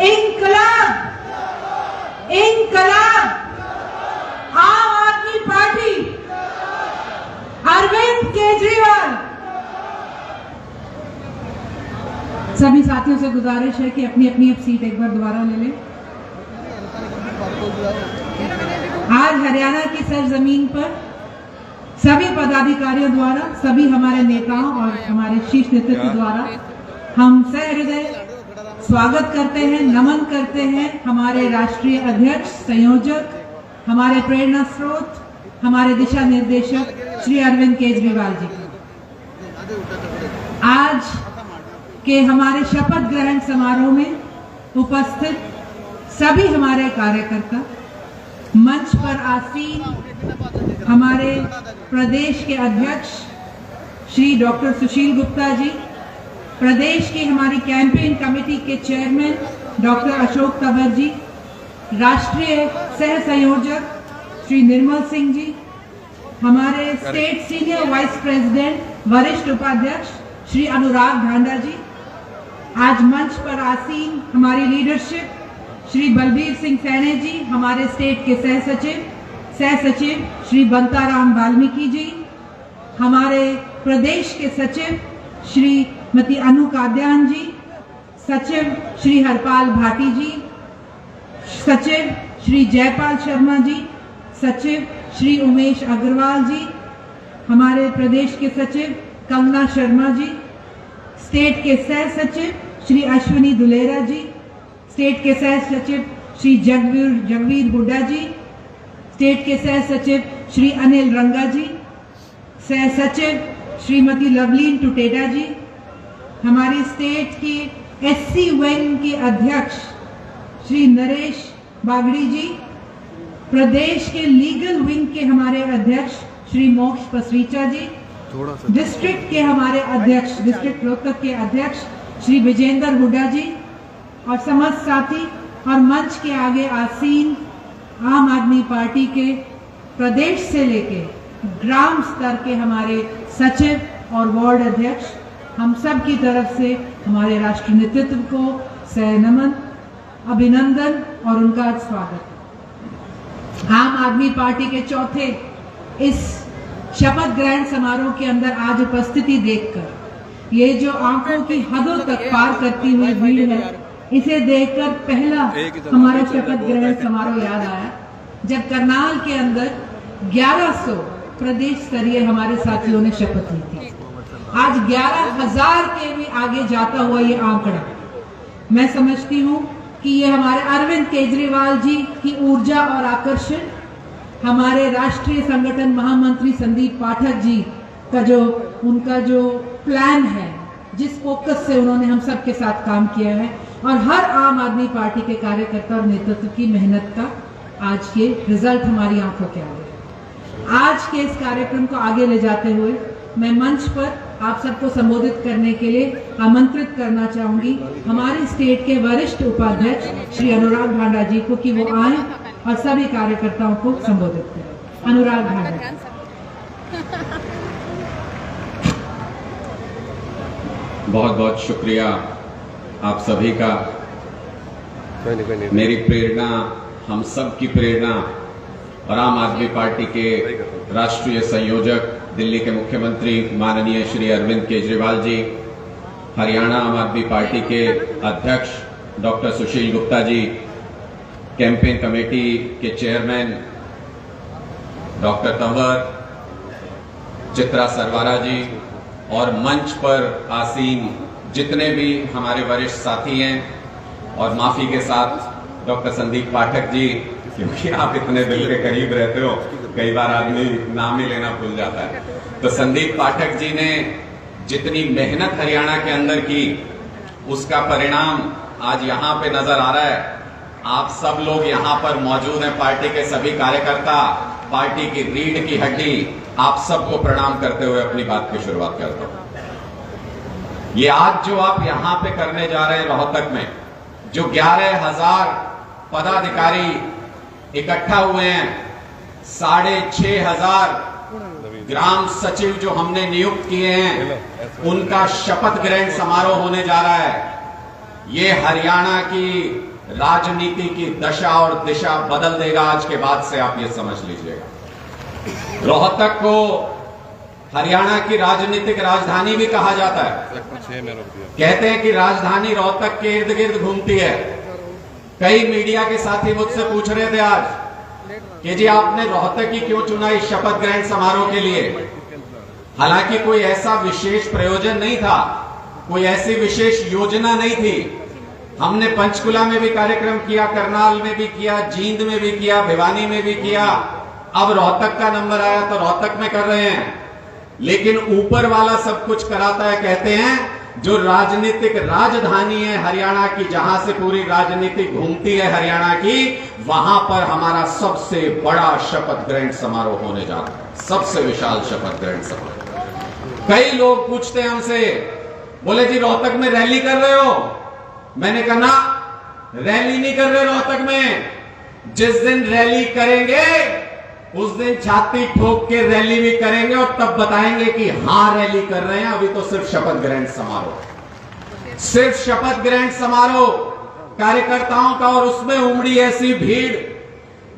इंकलाब, इंकलाब, आम आदमी पार्टी, अरविंद केजरीवाल। सभी साथियों से गुजारिश है कि अपनी अपनी सीट एक बार दोबारा ले लें। आज हरियाणा की सरजमीन पर सभी पदाधिकारियों द्वारा, सभी हमारे नेताओं और हमारे शीर्ष नेतृत्व द्वारा हम सहृदय स्वागत करते हैं, नमन करते हैं हमारे राष्ट्रीय अध्यक्ष, संयोजक, हमारे प्रेरणा स्रोत, हमारे दिशा निर्देशक श्री अरविंद केजरीवाल जी को। आज के हमारे शपथ ग्रहण समारोह में उपस्थित सभी हमारे कार्यकर्ता, मंच पर आसीन हमारे प्रदेश के अध्यक्ष श्री डॉक्टर सुशील गुप्ता जी, प्रदेश की हमारी कैंपेन कमेटी के चेयरमैन डॉक्टर अशोक तंवर जी, राष्ट्रीय सह संयोजक श्री निर्मल सिंह जी, हमारे स्टेट सीनियर वाइस प्रेसिडेंट वरिष्ठ उपाध्यक्ष श्री अनुराग ढांडा जी, आज मंच पर आसीन हमारी लीडरशिप श्री बलबीर सिंह सैनी जी, हमारे स्टेट के सह सचिव श्री बंताराम वाल्मीकि जी, हमारे प्रदेश के सचिव श्रीमती अनु काद्यान जी, सचिव श्री हरपाल भाटी जी, सचिव श्री जयपाल शर्मा जी, सचिव श्री उमेश अग्रवाल जी, हमारे प्रदेश के सचिव कंगना शर्मा जी, स्टेट के सह सचिव श्री अश्विनी दुलेरा जी, स्टेट के सह सचिव श्री जगवीर हुड्डा जी, स्टेट के सह सचिव श्री अनिल रंगा जी, सह सचिव श्रीमती लवलीन टुटेडा जी, हमारी स्टेट की एससी विंग के अध्यक्ष श्री नरेश बागड़ी जी, प्रदेश के लीगल विंग के हमारे अध्यक्ष श्री मोक्ष पसरीचा जी, डिस्ट्रिक्ट के हमारे अध्यक्ष, डिस्ट्रिक्ट रोहतक के अध्यक्ष श्री विजेंद्र हुड्डा जी, और समस्त साथी और मंच के आगे आसीन आम आदमी पार्टी के प्रदेश से लेके ग्राम स्तर के हमारे सचिव और वार्ड अध्यक्ष, हम सब की तरफ से हमारे राष्ट्रीय नेतृत्व को सहनमन, अभिनंदन और उनका स्वागत। आम आदमी पार्टी के चौथे इस शपथ ग्रहण समारोह के अंदर आज उपस्थिति देखकर ये जो आंखों की हदों तक पार करती हुई भीड़ है, इसे देखकर पहला हमारा शपथ ग्रहण समारोह याद आया जब करनाल के अंदर 1100 प्रदेश स्तरीय हमारे साथियों ने शपथ ली थी। आज 11,000 के भी आगे जाता हुआ ये आंकड़ा, मैं समझती हूँ कि ये हमारे अरविंद केजरीवाल जी की ऊर्जा और आकर्षण, हमारे राष्ट्रीय संगठन महामंत्री संदीप पाठक जी का उनका जो प्लान है, जिस फोकस से उन्होंने हम सब के साथ काम किया है, और हर आम आदमी पार्टी के कार्यकर्ता और नेतृत्व की मेहनत का आज के रिजल्ट हमारी आंखों के आगे है। आज के इस कार्यक्रम को आगे ले जाते हुए मैं मंच पर आप सबको संबोधित करने के लिए आमंत्रित करना चाहूंगी हमारे स्टेट के वरिष्ठ उपाध्यक्ष श्री अनुराग ढांडा जी को कि वो आए और सभी कार्यकर्ताओं को संबोधित करें। अनुराग ढांडा। बहुत बहुत शुक्रिया आप सभी का। मेरी प्रेरणा, हम सब की प्रेरणा और आम आदमी पार्टी के राष्ट्रीय संयोजक, दिल्ली के मुख्यमंत्री माननीय श्री अरविंद केजरीवाल जी, हरियाणा आम आदमी पार्टी के अध्यक्ष डॉक्टर सुशील गुप्ता जी, कैंपेन कमेटी के चेयरमैन डॉक्टर तंवर, चित्रा सरवारा जी, और मंच पर आसीन जितने भी हमारे वरिष्ठ साथी हैं, और माफी के साथ डॉक्टर संदीप पाठक जी, क्योंकि आप इतने दिल के करीब रहते हो, कई बार आदमी नाम ही लेना भूल जाता है। तो संदीप पाठक जी ने जितनी मेहनत हरियाणा के अंदर की, उसका परिणाम आज यहाँ पे नजर आ रहा है। आप सब लोग यहाँ पर मौजूद हैं, पार्टी के सभी कार्यकर्ता, पार्टी की रीढ़ की हड्डी, आप सबको प्रणाम करते हुए अपनी बात की शुरुआत करता हूं। ये आज जो आप यहाँ पे करने जा रहे हैं रोहतक में, जो 11,000 पदाधिकारी इकट्ठा हुए हैं, 6,500 ग्राम सचिव जो हमने नियुक्त किए हैं, उनका शपथ ग्रहण समारोह होने जा रहा है। ये हरियाणा की राजनीति की दशा और दिशा बदल देगा। आज के बाद से आप ये समझ लीजिएगा। रोहतक को हरियाणा की राजनीतिक राजधानी भी कहा जाता है। कहते हैं कि राजधानी रोहतक के इर्द गिर्द घूमती है। कई मीडिया के साथी मुझसे पूछ रहे थे आज कि जी आपने रोहतक ही क्यों चुना इस शपथ ग्रहण समारोह के लिए। हालांकि कोई ऐसा विशेष प्रयोजन नहीं था, कोई ऐसी विशेष योजना नहीं थी। हमने पंचकुला में भी कार्यक्रम किया, करनाल में भी किया, जींद में भी किया, भिवानी में भी किया। अब रोहतक का नंबर आया तो रोहतक में कर रहे हैं। लेकिन ऊपर वाला सब कुछ कराता है। कहते हैं जो राजनीतिक राजधानी है हरियाणा की, जहां से पूरी राजनीति घूमती है हरियाणा की, वहां पर हमारा सबसे बड़ा शपथ ग्रहण समारोह होने जा रहा है। सबसे विशाल शपथ ग्रहण समारोह। कई लोग पूछते हैं हमसे, बोले जी रोहतक में रैली कर रहे हो? मैंने कहा ना, रैली नहीं कर रहे रोहतक में। जिस दिन रैली करेंगे उस दिन छाती ठोक के रैली भी करेंगे और तब बताएंगे कि हां रैली कर रहे हैं। अभी तो सिर्फ शपथ ग्रहण समारोह, सिर्फ शपथ ग्रहण समारोह कार्यकर्ताओं का, और उसमें उमड़ी ऐसी भीड़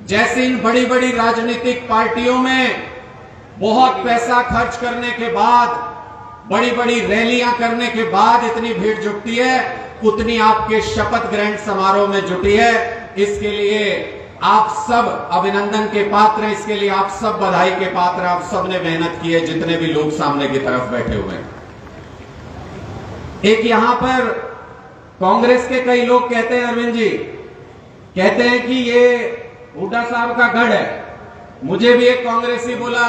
जैसे इन बड़ी बड़ी राजनीतिक पार्टियों में बहुत पैसा खर्च करने के बाद, बड़ी बड़ी रैलियां करने के बाद इतनी भीड़ जुटती है, उतनी आपके शपथ ग्रहण समारोह में जुटी है। इसके लिए आप सब अभिनंदन के पात्र, इसके लिए आप सब बधाई के पात्र। आप सब ने मेहनत की है, जितने भी लोग सामने की तरफ बैठे हुए हैं। एक यहां पर कांग्रेस के कई लोग कहते हैं, अरविंद जी कहते हैं कि ये हुड्डा साहब का गढ़ है। मुझे भी एक कांग्रेसी बोला,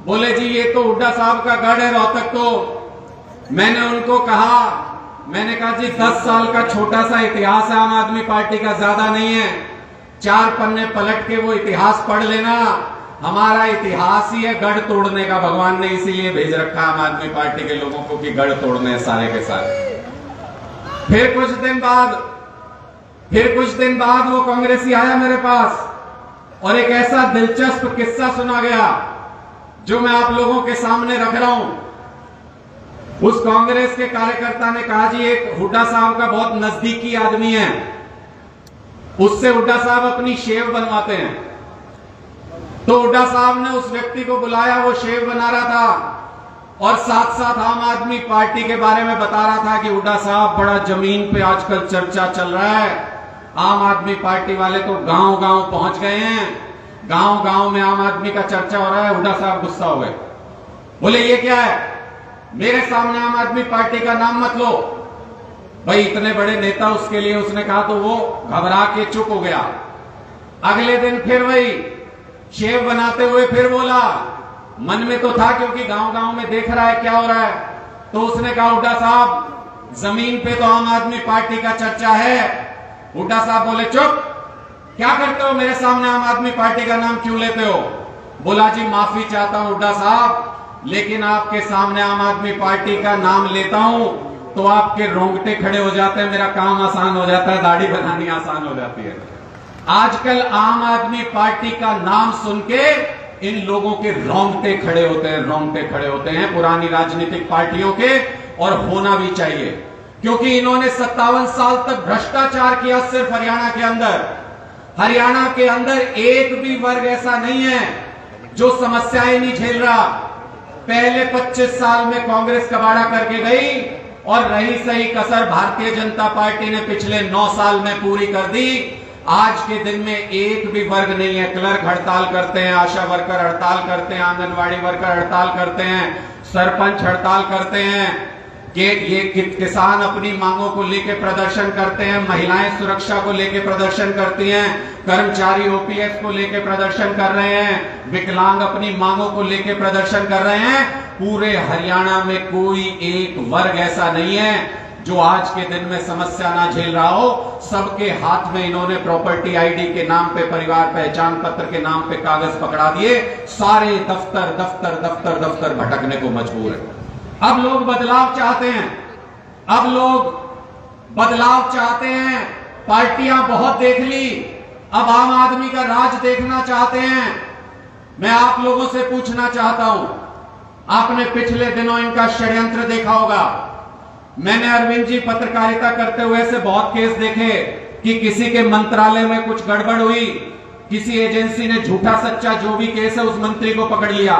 बोले जी ये तो हुड्डा साहब का गढ़ है रोहतक। तो मैंने उनको कहा, मैंने कहा जी 10 साल का छोटा सा इतिहास है आम आदमी पार्टी का, ज्यादा नहीं है। 4 पन्ने पलट के वो इतिहास पढ़ लेना। हमारा इतिहास ही है गढ़ तोड़ने का। भगवान ने इसीलिए भेज रखा आम आदमी पार्टी के लोगों को कि गढ़ तोड़ने सारे के सारे। फिर कुछ दिन बाद वो कांग्रेसी आया मेरे पास और एक ऐसा दिलचस्प किस्सा सुना गया जो मैं आप लोगों के सामने रख रहा हूं। उस कांग्रेस के कार्यकर्ता ने कहा जी एक हुड्डा साहब का बहुत नजदीकी आदमी है, उससे हुड्डा साहब अपनी शेव बनवाते हैं। तो हुड्डा साहब ने उस व्यक्ति को बुलाया, वो शेव बना रहा था और साथ साथ आम आदमी पार्टी के बारे में बता रहा था कि हुड्डा साहब बड़ा जमीन पे आजकल चर्चा चल रहा है। आम आदमी पार्टी वाले तो गांव गांव पहुंच गए हैं, गांव गांव में आम आदमी का चर्चा हो रहा है। हुड्डा साहब गुस्सा हो गए, बोले ये क्या है, मेरे सामने आम आदमी पार्टी का नाम मत लो। भाई इतने बड़े नेता, उसके लिए उसने कहा तो वो घबरा के चुप हो गया। अगले दिन फिर वही शेव बनाते हुए फिर बोला, मन में तो था क्योंकि गांव गांव में देख रहा है क्या हो रहा है। तो उसने कहा हुड्डा साहब जमीन पे तो आम आदमी पार्टी का चर्चा है। हुड्डा साहब बोले चुप, क्या करते हो, मेरे सामने आम आदमी पार्टी का नाम क्यों लेते हो। बोला जी माफी चाहता हूं हुड्डा साहब, लेकिन आपके सामने आम आदमी पार्टी का नाम लेता हूं तो आपके रोंगटे खड़े हो जाते हैं, मेरा काम आसान हो जाता है, दाढ़ी बनानी आसान हो जाती है। आजकल आम आदमी पार्टी का नाम सुन के इन लोगों के रोंगटे खड़े होते हैं, रोंगटे खड़े होते हैं पुरानी राजनीतिक पार्टियों के, और होना भी चाहिए क्योंकि इन्होंने 57 साल तक भ्रष्टाचार किया सिर्फ हरियाणा के अंदर। हरियाणा के अंदर एक भी वर्ग ऐसा नहीं है जो समस्याएं नहीं झेल रहा। पहले 25 साल में कांग्रेस कबाड़ा करके गई और रही सही कसर भारतीय जनता पार्टी ने पिछले 9 साल में पूरी कर दी। आज के दिन में एक भी वर्ग नहीं है, क्लर्क हड़ताल करते हैं, आशा वर्कर हड़ताल करते हैं, आंगनवाड़ी वर्कर हड़ताल करते हैं, सरपंच हड़ताल करते हैं, कि ये किसान अपनी मांगों को लेकर प्रदर्शन करते हैं, महिलाएं सुरक्षा को लेकर प्रदर्शन करती हैं, कर्मचारी ओपीएस को लेकर प्रदर्शन कर रहे हैं, विकलांग अपनी मांगों को लेकर प्रदर्शन कर रहे हैं। पूरे हरियाणा में कोई एक वर्ग ऐसा नहीं है जो आज के दिन में समस्या ना झेल रहा हो। सबके हाथ में इन्होंने प्रॉपर्टी आईडी के नाम पे, परिवार पहचान पत्र के नाम पे कागज पकड़ा दिए। सारे दफ्तर दफ्तर दफ्तर दफ्तर भटकने को मजबूर है। अब लोग बदलाव चाहते हैं, अब लोग बदलाव चाहते हैं। पार्टियां बहुत देख ली, अब आम आदमी का राज देखना चाहते हैं। मैं आप लोगों से पूछना चाहता हूं, आपने पिछले दिनों इनका षड्यंत्र देखा होगा। मैंने अरविंद जी पत्रकारिता करते हुए से बहुत केस देखे कि किसी के मंत्रालय में कुछ गड़बड़ हुई, किसी एजेंसी ने झूठा सच्चा जो भी केस है उस मंत्री को पकड़ लिया।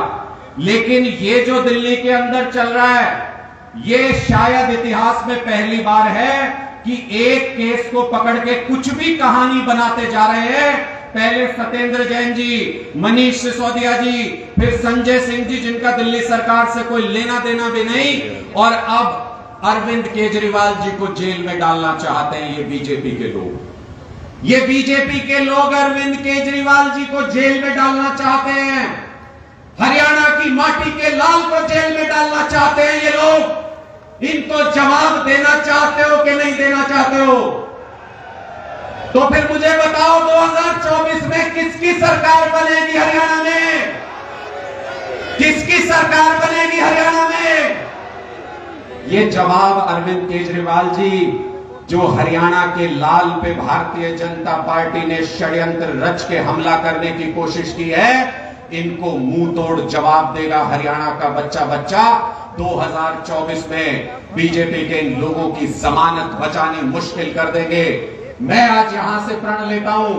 लेकिन ये जो दिल्ली के अंदर चल रहा है, ये शायद इतिहास में पहली बार है कि एक केस को पकड़ के कुछ भी कहानी बनाते जा रहे हैं। पहले सत्येंद्र जैन जी, मनीष सिसोदिया जी, फिर संजय सिंह जी जिनका दिल्ली सरकार से कोई लेना देना भी नहीं, और अब अरविंद केजरीवाल जी को जेल में डालना चाहते हैं ये बीजेपी के लोग। ये बीजेपी के लोग अरविंद केजरीवाल जी को जेल में डालना चाहते हैं। हरियाणा की माटी के लाल को जेल में डालना चाहते हैं ये लोग। इनको जवाब देना चाहते हो कि नहीं देना चाहते हो? तो फिर मुझे बताओ 2024 में किसकी सरकार बनेगी हरियाणा में? किसकी सरकार बनेगी हरियाणा में? ये जवाब अरविंद केजरीवाल जी, जो हरियाणा के लाल पे भारतीय जनता पार्टी ने षड्यंत्र रच के हमला करने की कोशिश की है, इनको मुंह तोड़ जवाब देगा हरियाणा का बच्चा बच्चा। 2024 में बीजेपी के इन लोगों की जमानत बचानी मुश्किल कर देंगे। मैं आज यहां से प्रण लेता हूं,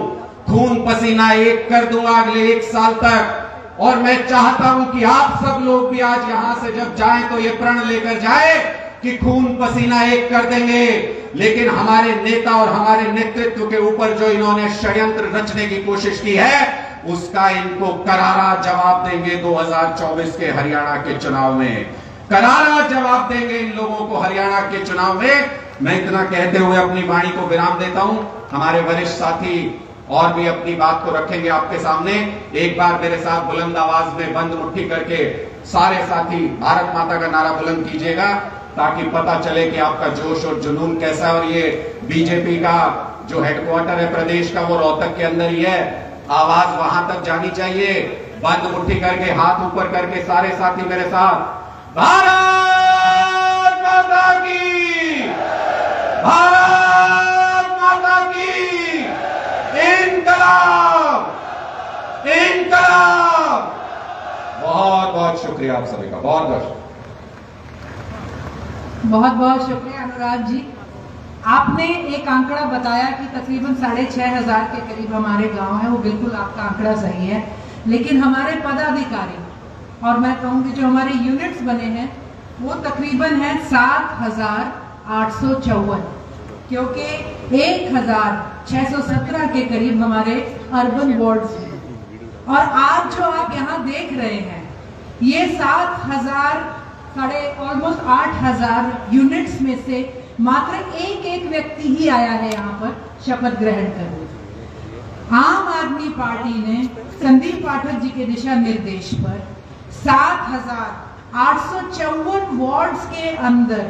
खून पसीना एक कर दूंगा अगले 1 साल तक, और मैं चाहता हूं कि आप सब लोग भी आज यहां से जब जाएं तो ये प्रण लेकर जाए कि खून पसीना एक कर देंगे। लेकिन हमारे नेता और हमारे नेतृत्व के ऊपर जो इन्होंने षड्यंत्र रचने की कोशिश की है, उसका इनको करारा जवाब देंगे 2024 के हरियाणा के चुनाव में। करारा जवाब देंगे इन लोगों को हरियाणा के चुनाव में। मैं इतना कहते हुए अपनी वाणी को विराम देता हूं। हमारे वरिष्ठ साथी और भी अपनी बात को रखेंगे आपके सामने। एक बार मेरे साथ बुलंद आवाज में बंद मुट्ठी करके सारे साथी भारत माता का नारा बुलंद कीजिएगा, ताकि पता चले कि आपका जोश और जुनून कैसा है। और ये बीजेपी का जो हेडक्वार्टर है प्रदेश का, वो रोहतक के अंदर ही है। आवाज वहां तक जानी चाहिए। बंद मुट्ठी करके हाथ ऊपर करके सारे साथी मेरे साथ, भारत माता की, भारत माता की, इंकलाब, इंकलाब। बहुत बहुत शुक्रिया आप सभी का, बहुत बहुत बहुत बहुत शुक्रिया अनुराग जी। आपने एक आंकड़ा बताया कि तकरीबन 6,500 के करीब हमारे गांव है, वो बिल्कुल आपका आंकड़ा सही है। लेकिन हमारे पदाधिकारी और मैं कहूँगी जो हमारे यूनिट्स बने हैं वो तकरीबन है 7,854, क्योंकि 1,617 के करीब हमारे अर्बन वार्ड्स हैं। और आज जो आप यहाँ देख रहे हैं ये 7,000 ऑलमोस्ट 8,000 यूनिट्स में से मात्र एक व्यक्ति ही आया है यहाँ पर शपथ ग्रहण करने। आम आदमी पार्टी ने संदीप पाठक जी के दिशा निर्देश पर 7,854 वार्ड्स के अंदर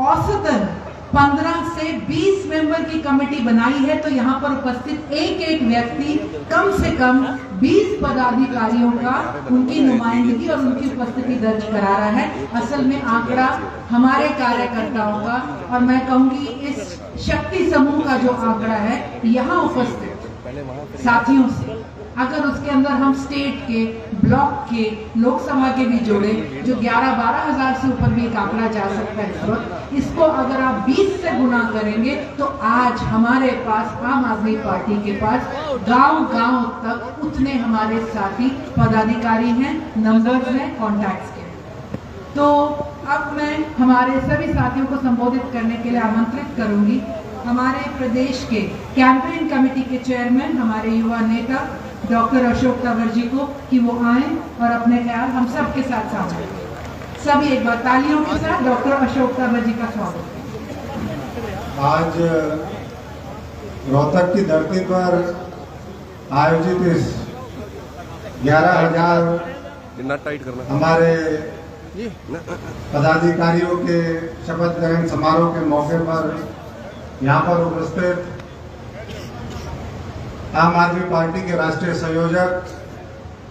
औसतन 15 से 20 मेंबर की कमेटी बनाई है। तो यहाँ पर उपस्थित एक व्यक्ति कम से कम 20 पदाधिकारियों का उनकी नुमाइंदगी और उनकी उपस्थिति दर्ज करा रहा है। असल में आंकड़ा हमारे कार्यकर्ताओं का और मैं कहूंगी इस शक्ति समूह का जो आंकड़ा है यहाँ उपस्थित साथियों से, अगर उसके अंदर हम स्टेट के, ब्लॉक के, लोकसभा के भी जोड़े, जो 11-12 हजार से ऊपर भी एक आंकड़ा जा सकता है इस वक्त, इसको अगर आप 20 से गुना करेंगे तो आज हमारे पास आम आदमी पार्टी के पास गांव-गांव तक उतने हमारे साथी पदाधिकारी हैं, नंबर्स हैं, कॉन्टैक्ट्स के। तो अब मैं हमारे सभी साथियों को संबोधित करने के लिए आमंत्रित करूंगी हमारे प्रदेश के कैंपेन कमेटी के चेयरमैन, हमारे युवा नेता डॉक्टर अशोक तंवर जी को कि वो आए और अपने ख्याल हम सब के साथ साझा करें। सभी एक बार तालियों के साथ डॉक्टर अशोक तंवर जी का स्वागत। आज रोहतक की धरती पर आयोजित इस 11,000 हमारे पदाधिकारियों के शपथ ग्रहण समारोह के मौके पर यहाँ पर उपस्थित आम आदमी पार्टी के राष्ट्रीय संयोजक,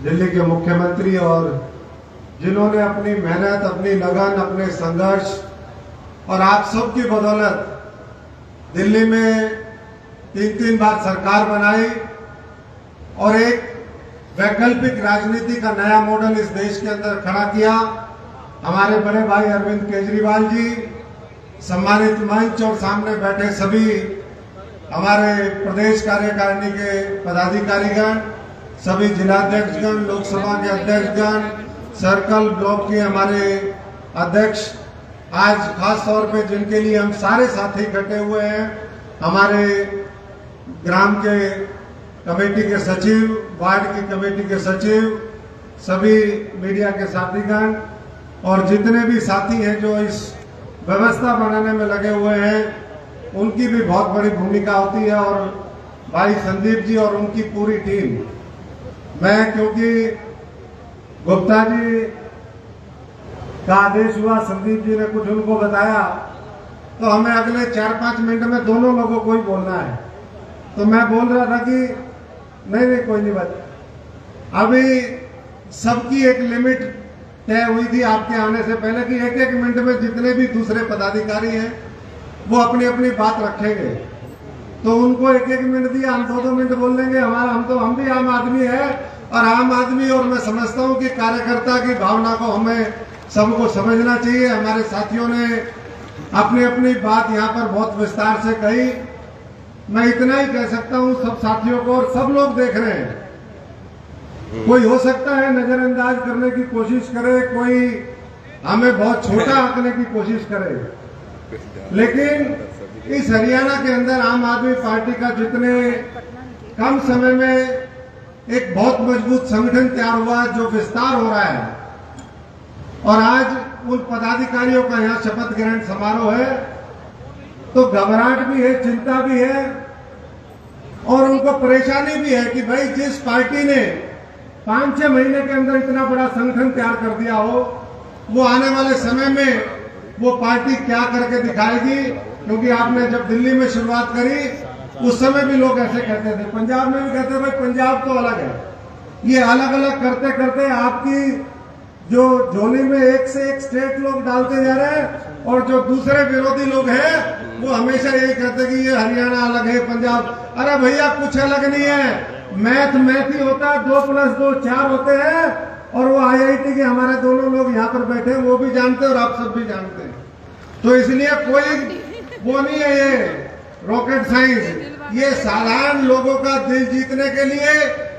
दिल्ली के मुख्यमंत्री और जिन्होंने अपनी मेहनत, अपनी लगन, अपने संघर्ष और आप सबकी बदौलत दिल्ली में 3 बार सरकार बनाई और एक वैकल्पिक राजनीति का नया मॉडल इस देश के अंदर खड़ा किया। हमारे बड़े भाई अरविंद केजरीवाल जी सम्मानित मंच और सामने बैठे सभी हमारे प्रदेश कार्यकारिणी के पदाधिकारीगण, सभी जिलाध्यक्षगण, लोकसभा के अध्यक्षगण, सर्कल ब्लॉक के हमारे अध्यक्ष, आज खास तौर पे जिनके लिए हम सारे साथी इकट्ठे हुए हैं, हमारे ग्राम के कमेटी के सचिव, वार्ड की कमेटी के सचिव, सभी मीडिया के साथीगण और जितने भी साथी हैं जो इस व्यवस्था बनाने में लगे हुए हैं, उनकी भी बहुत बड़ी भूमिका होती है। और भाई संदीप जी और उनकी पूरी टीम, मैं क्योंकि गुप्ता जी का आदेश हुआ, संदीप जी ने कुछ उनको बताया, तो हमें अगले 4-5 मिनट में दोनों लोगों को ही बोलना है। तो मैं बोल रहा था कि नहीं कोई नहीं बात, अभी सबकी एक लिमिट तय हुई थी आपके आने से पहले कि 1-1 मिनट में जितने भी दूसरे पदाधिकारी हैं वो अपनी अपनी बात रखेंगे। तो उनको 1-1 मिनट दिया, हम 2-2 मिनट बोल लेंगे। हम भी आम आदमी है और आम आदमी, और मैं समझता हूं कि कार्यकर्ता की भावना को हमें सबको समझना चाहिए। हमारे साथियों ने अपनी अपनी बात यहाँ पर बहुत विस्तार से कही। मैं इतना ही कह सकता हूँ सब साथियों को, और सब लोग देख रहे हैं, कोई हो सकता है नजरअंदाज करने की कोशिश करे, कोई हमें बहुत छोटा आंकने की कोशिश करे, लेकिन इस हरियाणा के अंदर आम आदमी पार्टी का जितने कम समय में एक बहुत मजबूत संगठन तैयार हुआ, जो विस्तार हो रहा है, और आज उन पदाधिकारियों का यहाँ शपथ ग्रहण समारोह है, तो घबराहट भी है, चिंता भी है, और उनको परेशानी भी है कि भाई जिस पार्टी ने 5-6 महीने के अंदर इतना बड़ा संगठन तैयार कर दिया हो, वो आने वाले समय में वो पार्टी क्या करके दिखाएगी। क्योंकि आपने जब दिल्ली में शुरुआत करी उस समय भी लोग ऐसे कहते थे, पंजाब में भी कहते भाई पंजाब तो अलग है। ये अलग अलग करते करते आपकी जो झोली में एक से एक स्टेट लोग डालते जा रहे हैं, और जो दूसरे विरोधी लोग हैं वो हमेशा यही कहते कि ये हरियाणा अलग है, पंजाब। अरे भैया कुछ अलग नहीं है, मैथ ही होता है, 2+2 4 होते हैं, और वो IIT के हमारे दोनों लोग यहाँ पर बैठे हैं, वो भी जानते हैं और आप सब भी जानते हैं। तो इसलिए कोई वो नहीं है ये रॉकेट साइंस, ये साधारण लोगों का दिल जीतने के लिए,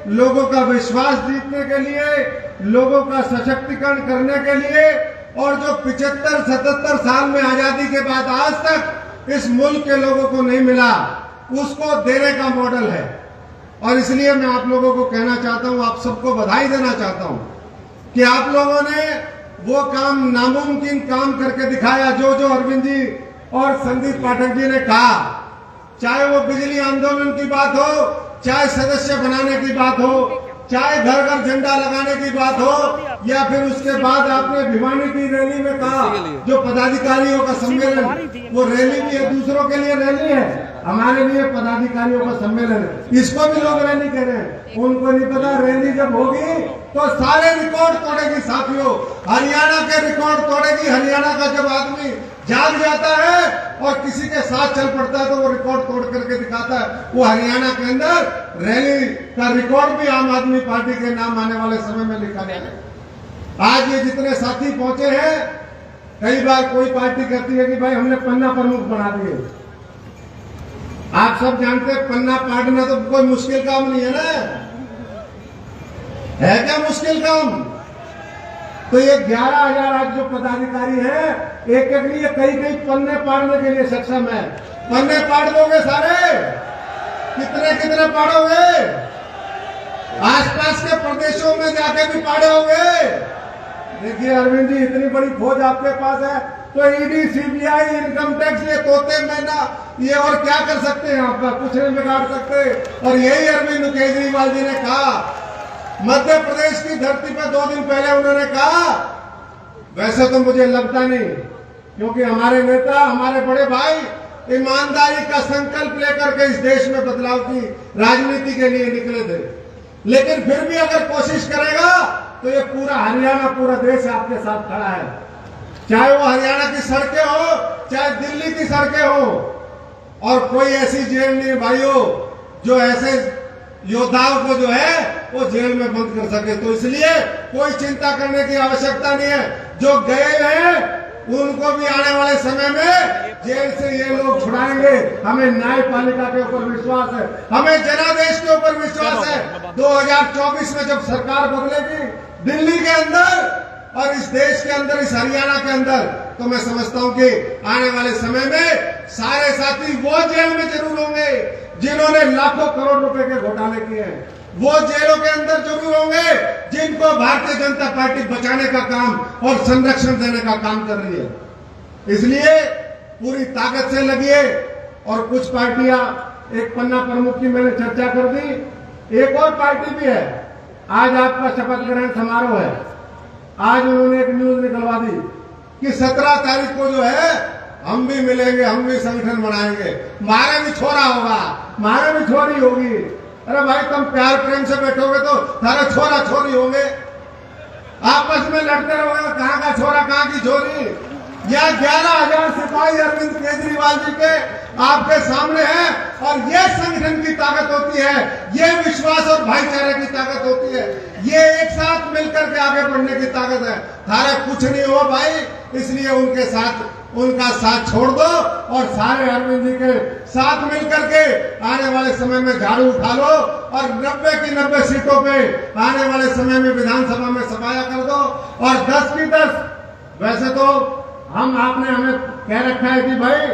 लोगों का विश्वास जीतने के लिए, लोगों का सशक्तिकरण करने के लिए, और जो 75-77 साल में आजादी के बाद आज तक इस मुल्क के लोगों को नहीं मिला, उसको देने का मॉडल है। और इसलिए मैं आप लोगों को कहना चाहता हूं, आप सबको बधाई देना चाहता हूं कि आप लोगों ने वो काम, नामुमकिन काम करके दिखाया, जो अरविंद जी और संदीप पाठक जी ने कहा। चाहे वो बिजली आंदोलन की बात हो, चाहे सदस्य बनाने की बात हो, चाहे घर घर झंडा लगाने की बात हो, या फिर उसके बाद आपने भिवानी की रैली में कहा, जो पदाधिकारियों का सम्मेलन, वो रैली भी है, दूसरों के लिए रैली है, हमारे लिए पदाधिकारियों का सम्मेलन है। इसको भी लोग रैली कह रहे हैं, उनको नहीं पता रैली जब होगी तो सारे रिकॉर्ड तोड़ेगी साथियों, हरियाणा के रिकॉर्ड तोड़ेगी। हरियाणा का जब आदमी जाग जाता है और किसी के साथ चल पड़ता है तो वो रिकॉर्ड तोड़ करके दिखाता है। वो हरियाणा के अंदर रैली का रिकॉर्ड भी आम आदमी पार्टी के नाम आने वाले समय में लिखा जाएगा। आज ये जितने साथी पहुंचे हैं, कई बार कोई पार्टी कहती है कि भाई हमने पन्ना प्रमुख बना दिए। आप सब जानते हैं पन्ना पाटना तो कोई मुश्किल काम नहीं है ना, है क्या मुश्किल काम? तो ये 11,000 आज जो पदाधिकारी है, एक एक लिए कई पन्ने पाड़ने के लिए सक्षम है। पन्ने पाड़ दोगे सारे? कितने पाड़ोगे? आसपास के प्रदेशों में जाके भी पाड़े होंगे। देखिए अरविंद जी, इतनी बड़ी फौज आपके पास है, तो ईडी, सीबीआई, इनकम टैक्स, ये तोते मैना, ये और क्या कर सकते हैं? आपका कुछ नहीं बिगाड़ सकते। और यही अरविंद केजरीवाल जी ने कहा, मध्य प्रदेश की धरती पर 2 दिन पहले उन्होंने कहा, वैसे तो मुझे लगता नहीं, क्योंकि हमारे नेता, हमारे बड़े भाई ईमानदारी का संकल्प लेकर के इस देश में बदलाव की राजनीति के लिए निकले थे, लेकिन फिर भी अगर कोशिश करेगा तो ये पूरा हरियाणा, पूरा देश आपके साथ खड़ा है। चाहे वो हरियाणा की सड़कें हो, चाहे दिल्ली की सड़कें हो, और कोई ऐसी जेल नहीं भाइयों जो ऐसे योद्धाओं को जो है वो जेल में बंद कर सके। तो इसलिए कोई चिंता करने की आवश्यकता नहीं है। जो गए हैं उनको भी आने वाले समय में जेल से ये लोग छुड़ाएंगे। हमें न्यायपालिका के ऊपर विश्वास है, हमें जनादेश के ऊपर विश्वास है। 2024 में जब सरकार बदलेगी दिल्ली के अंदर और इस देश के अंदर, इस हरियाणा के अंदर, तो मैं समझता हूं कि आने वाले समय में सारे साथी वो जेल में जरूर होंगे जिन्होंने लाखों करोड़ रुपए के घोटाले किए हैं। वो जेलों के अंदर जरूर होंगे जिनको भारतीय जनता पार्टी बचाने का काम और संरक्षण देने का काम कर रही है। इसलिए पूरी ताकत से लगिए। और कुछ पार्टियां, एक पन्ना प्रमुख की मैंने चर्चा कर दी, एक और पार्टी भी है। आज आपका शपथ ग्रहण समारोह है। आज उन्होंने एक न्यूज निकलवा दी कि 17 तारीख को जो है हम भी मिलेंगे, हम भी संगठन बनाएंगे, हमारा भी छोरा होगा, हमारा भी छोरी होगी। अरे भाई, तुम प्यार प्रेम से बैठोगे तो सारे छोरा छोरी होंगे, आपस में लड़ते रहोगे, कहाँ का छोरा कहाँ की छोरी। यह 11,000 सिपाही अरविंद केजरीवाल जी के आपके सामने हैं और ये संगठन की ताकत होती है, ये विश्वास और भाईचारे की ताकत होती है, ये एक साथ मिलकर के आगे बढ़ने की ताकत है। थारा कुछ नहीं हो भाई, इसलिए उनके साथ, उनका साथ छोड़ दो और सारे अरविंद जी के साथ मिलकर के आने वाले समय में झाड़ू उठा लो और 90 की 90 सीटों पे आने वाले समय में विधानसभा में सफाया कर दो और 10 की 10। वैसे तो आपने हमें कह रखा है कि भाई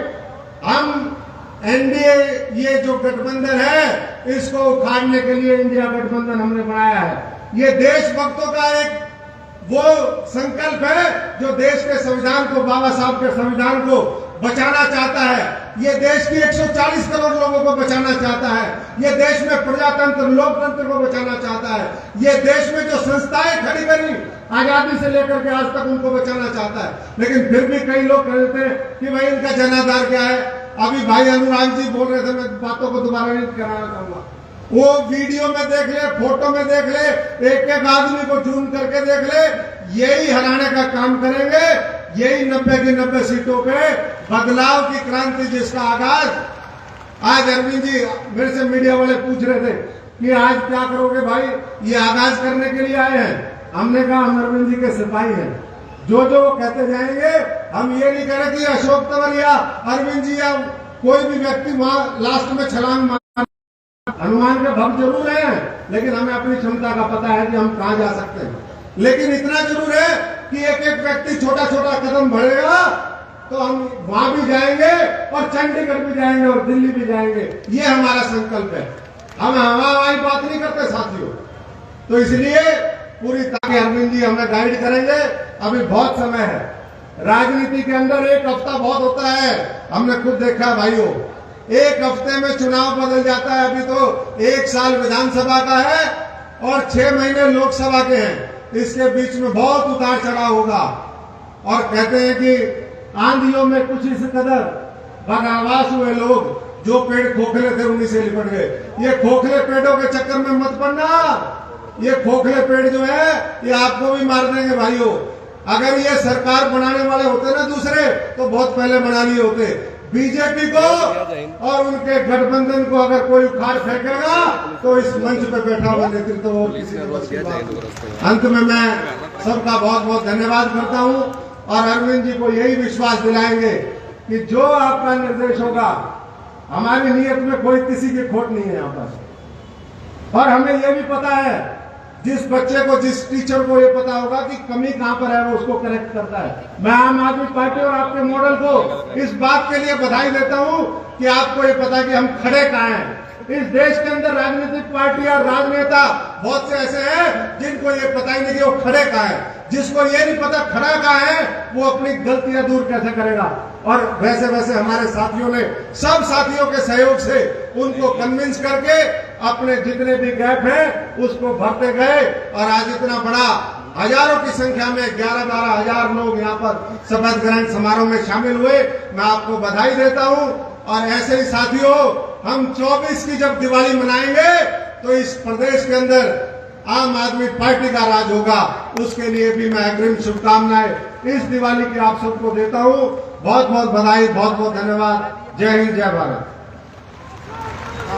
हम एनडीए, ये जो गठबंधन है इसको उखाड़ने के लिए इंडिया गठबंधन हमने बनाया है। ये देशभक्तों का एक वो संकल्प है जो देश के संविधान को, बाबा साहब के संविधान को बचाना चाहता है। ये देश की 140 करोड़ लोगों को बचाना चाहता है। ये देश में प्रजातंत्र, लोकतंत्र को बचाना चाहता है। ये देश में जो संस्थाएं खड़ी करी आजादी से लेकर के आज तक, उनको बचाना चाहता है। लेकिन फिर भी कई लोग कहते हैं कि भाई इनका जनाधार क्या है। अभी भाई अनुराग जी बोल रहे थे, मैं बातों को दोबारा नहीं कराना चाहूंगा। वो वीडियो में देख ले, फोटो में देख ले, एक एक आदमी को जूम करके देख ले। यही हराने का काम करेंगे, यही 90 की 90 सीटों पे बदलाव की क्रांति जिसका आगाज आज अरविंद जी मेरे से मीडिया वाले पूछ रहे थे कि आज क्या करोगे भाई, ये आगाज करने के लिए आए हैं। हमने कहा हम अरविंद जी के सिपाही हैं, जो जो वो कहते जाएंगे। हम ये नहीं कह रहे कि अशोक तंवर या अरविंद जी या कोई भी व्यक्ति वहां लास्ट में छलांग मार, हनुमान के भक्त जरूर हैं, लेकिन हमें अपनी क्षमता का पता है कि हम कहां जा सकते हैं। लेकिन इतना जरूर है कि एक एक व्यक्ति छोटा छोटा कदम बढ़ेगा तो हम वहां भी जाएंगे और चंडीगढ़ भी जाएंगे और दिल्ली भी जाएंगे। ये हमारा संकल्प है। हम हवाई बात नहीं करते साथियों। तो इसलिए पूरी ताकि अरविंद जी हमें गाइड करेंगे। अभी बहुत समय है। राजनीति के अंदर एक हफ्ता बहुत होता है, हमने खुद देखा है भाइयों। एक हफ्ते में चुनाव बदल जाता है। अभी तो 1 साल विधानसभा का है और 6 महीने लोकसभा के हैं। इसके बीच में बहुत उतार चढ़ाव होगा। और कहते हैं कि आंधियों में कुछ इस कदर बगावास हुए लोग, जो पेड़ खोखले थे उन्हीं से लिपट गए। ये खोखले पेड़ों के चक्कर में मत पड़ना। ये खोखले पेड़ जो है ये आपको भी मार देंगे भाइयों। अगर ये सरकार बनाने वाले होते ना दूसरे, तो बहुत पहले बना लिए होते। बीजेपी को और उनके गठबंधन को अगर कोई उखाड़ फेंकेगा तो इस मंच पर बैठा हुआ नेतृत्व और किसी के बस की बात नहीं। अंत में मैं सबका बहुत बहुत धन्यवाद करता हूं और अरविंद जी को यही विश्वास दिलाएंगे कि जो आपका निर्देश होगा, हमारी नीयत में कोई किसी की खोट नहीं है यहाँ पर। और हमें यह भी पता है, जिस बच्चे को, जिस टीचर को ये पता होगा कि कमी कहां पर है, वो उसको करेक्ट करता है। मैं आम आदमी पार्टी और आपके मॉडल को इस बात के लिए बधाई देता हूं कि आपको ये पता है कि हम खड़े कहां हैं। इस देश के अंदर राजनीतिक पार्टी और राजनेता बहुत से ऐसे हैं जिनको ये पता ही नहीं कि वो खड़े कहां है। जिसको ये नहीं पता खड़ा कहां है, वो अपनी गलतियां दूर कैसे करेगा। और वैसे वैसे हमारे साथियों ने, सब साथियों के सहयोग से उनको कन्विंस करके अपने जितने भी गैप हैं उसको भरते गए और आज इतना बड़ा हजारों की संख्या में 11-12 हजार लोग यहाँ पर शपथ ग्रहण समारोह में शामिल हुए। मैं आपको बधाई देता हूँ। और ऐसे ही साथियों, हम 24 की जब दिवाली मनाएंगे तो इस प्रदेश के अंदर आम आदमी पार्टी का राज होगा। उसके लिए भी मैं अग्रिम शुभकामनाएं इस दिवाली की आप सबको देता हूँ। बहुत बहुत बधाई, बहुत बहुत धन्यवाद। जय हिंद, जय भारत।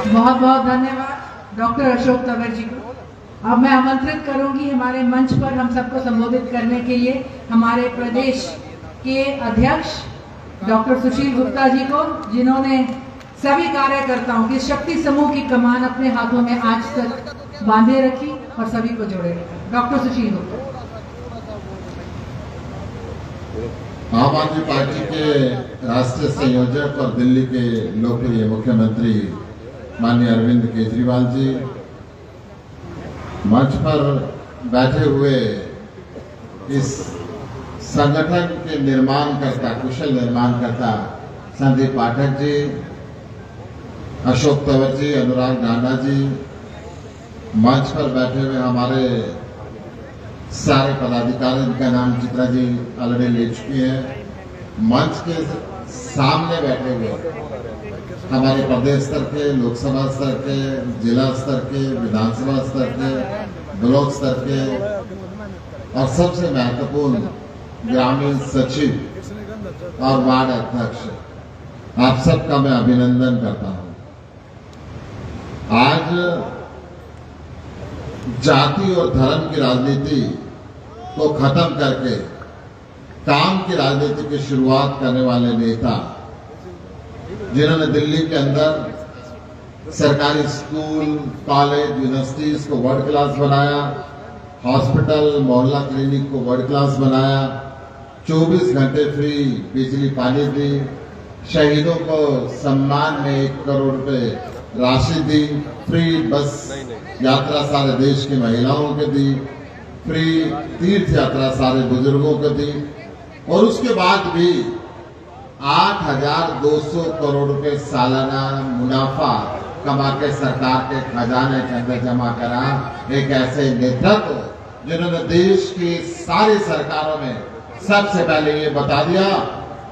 बहुत बहुत धन्यवाद डॉक्टर अशोक तंवर जी को। अब मैं आमंत्रित करूंगी हमारे मंच पर हम सबको संबोधित करने के लिए हमारे प्रदेश के अध्यक्ष डॉक्टर सुशील गुप्ता जी को, जिन्होंने सभी कार्यकर्ताओं की शक्ति समूह की कमान अपने हाथों में आज तक बांधे रखी और सभी को जोड़े रखा। डॉक्टर सुशील गुप्ता। आम आदमी पार्टी के राष्ट्रीय संयोजक और दिल्ली के लोकप्रिय मुख्यमंत्री माननीय अरविंद केजरीवाल जी, मंच पर बैठे हुए इस संगठन के निर्माणकर्ता, कुशल निर्माणकर्ता संदीप पाठक जी, अशोक तंवर जी, अनुराग राणा जी, मंच पर बैठे हुए हमारे सारे पदाधिकारी, इनका नाम चित्रा जी ऑलरेडी ले चुकी है, मंच के सामने बैठे हुए हमारे प्रदेश स्तर के, लोकसभा स्तर के, जिला स्तर के, विधानसभा स्तर के, ब्लॉक स्तर के और सबसे महत्वपूर्ण ग्रामीण सचिव और वार्ड अध्यक्ष, आप सबका मैं अभिनंदन करता हूं। आज जाति और धर्म की राजनीति को खत्म करके काम की राजनीति की शुरुआत करने वाले नेता, जिन्होंने दिल्ली के अंदर सरकारी स्कूल, कॉलेज, यूनिवर्सिटीज को वर्ल्ड क्लास बनाया, हॉस्पिटल, मोहल्ला क्लिनिक को वर्ल्ड क्लास बनाया, 24 घंटे फ्री बिजली पानी दी, शहीदों को सम्मान में 1 करोड़ रुपए राशि दी, फ्री बस यात्रा सारे देश की महिलाओं को दी, फ्री तीर्थ यात्रा सारे बुजुर्गों को दी और उसके बाद भी 8,200 करोड़ रुपए सालाना मुनाफा कमा के सरकार के खजाने के अंदर जमा करा। एक ऐसे नेतृत्व जिन्होंने देश की सारी सरकारों में सबसे पहले ये बता दिया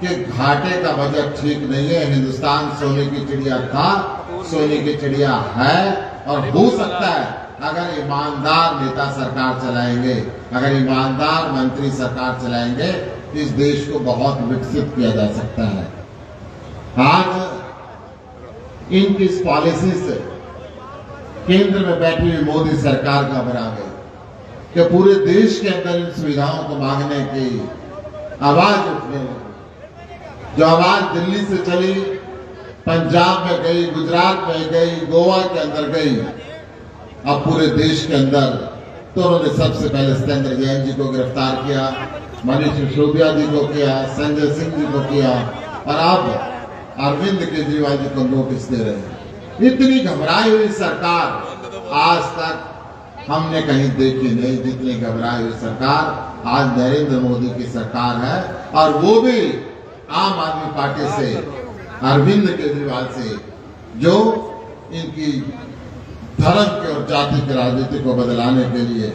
कि घाटे का बजट ठीक नहीं है, हिंदुस्तान सोने की चिड़िया था, सोने की चिड़िया है और हो सकता है अगर ईमानदार नेता सरकार चलाएंगे, अगर ईमानदार मंत्री सरकार चलाएंगे, इस देश को बहुत विकसित किया जा सकता है। आज इनकी इस पॉलिसी से केंद्र में बैठी हुई मोदी सरकार घबरा गई कि पूरे देश के अंदर इन सुविधाओं को मांगने की आवाज उठने लगी। जो आवाज दिल्ली से चली, पंजाब में गई, गुजरात में गई, गोवा के अंदर गई, अब पूरे देश के अंदर तो उन्होंने सबसे पहले सत्येंद्र जैन जी को गिरफ्तार किया, मनीष सिसोदिया जी को किया, संजय सिंह जी को किया और अब अरविंद केजरीवाल जी को नोटिस दे रहे हैं। इतनी घबराई हुई सरकार आज तक हमने कहीं देखी नहीं, जितनी घबराई हुई सरकार आज नरेंद्र मोदी की सरकार है और वो भी आम आदमी पार्टी से, अरविंद केजरीवाल से, जो इनकी धर्म की और जाति की राजनीति को बदलाने के लिए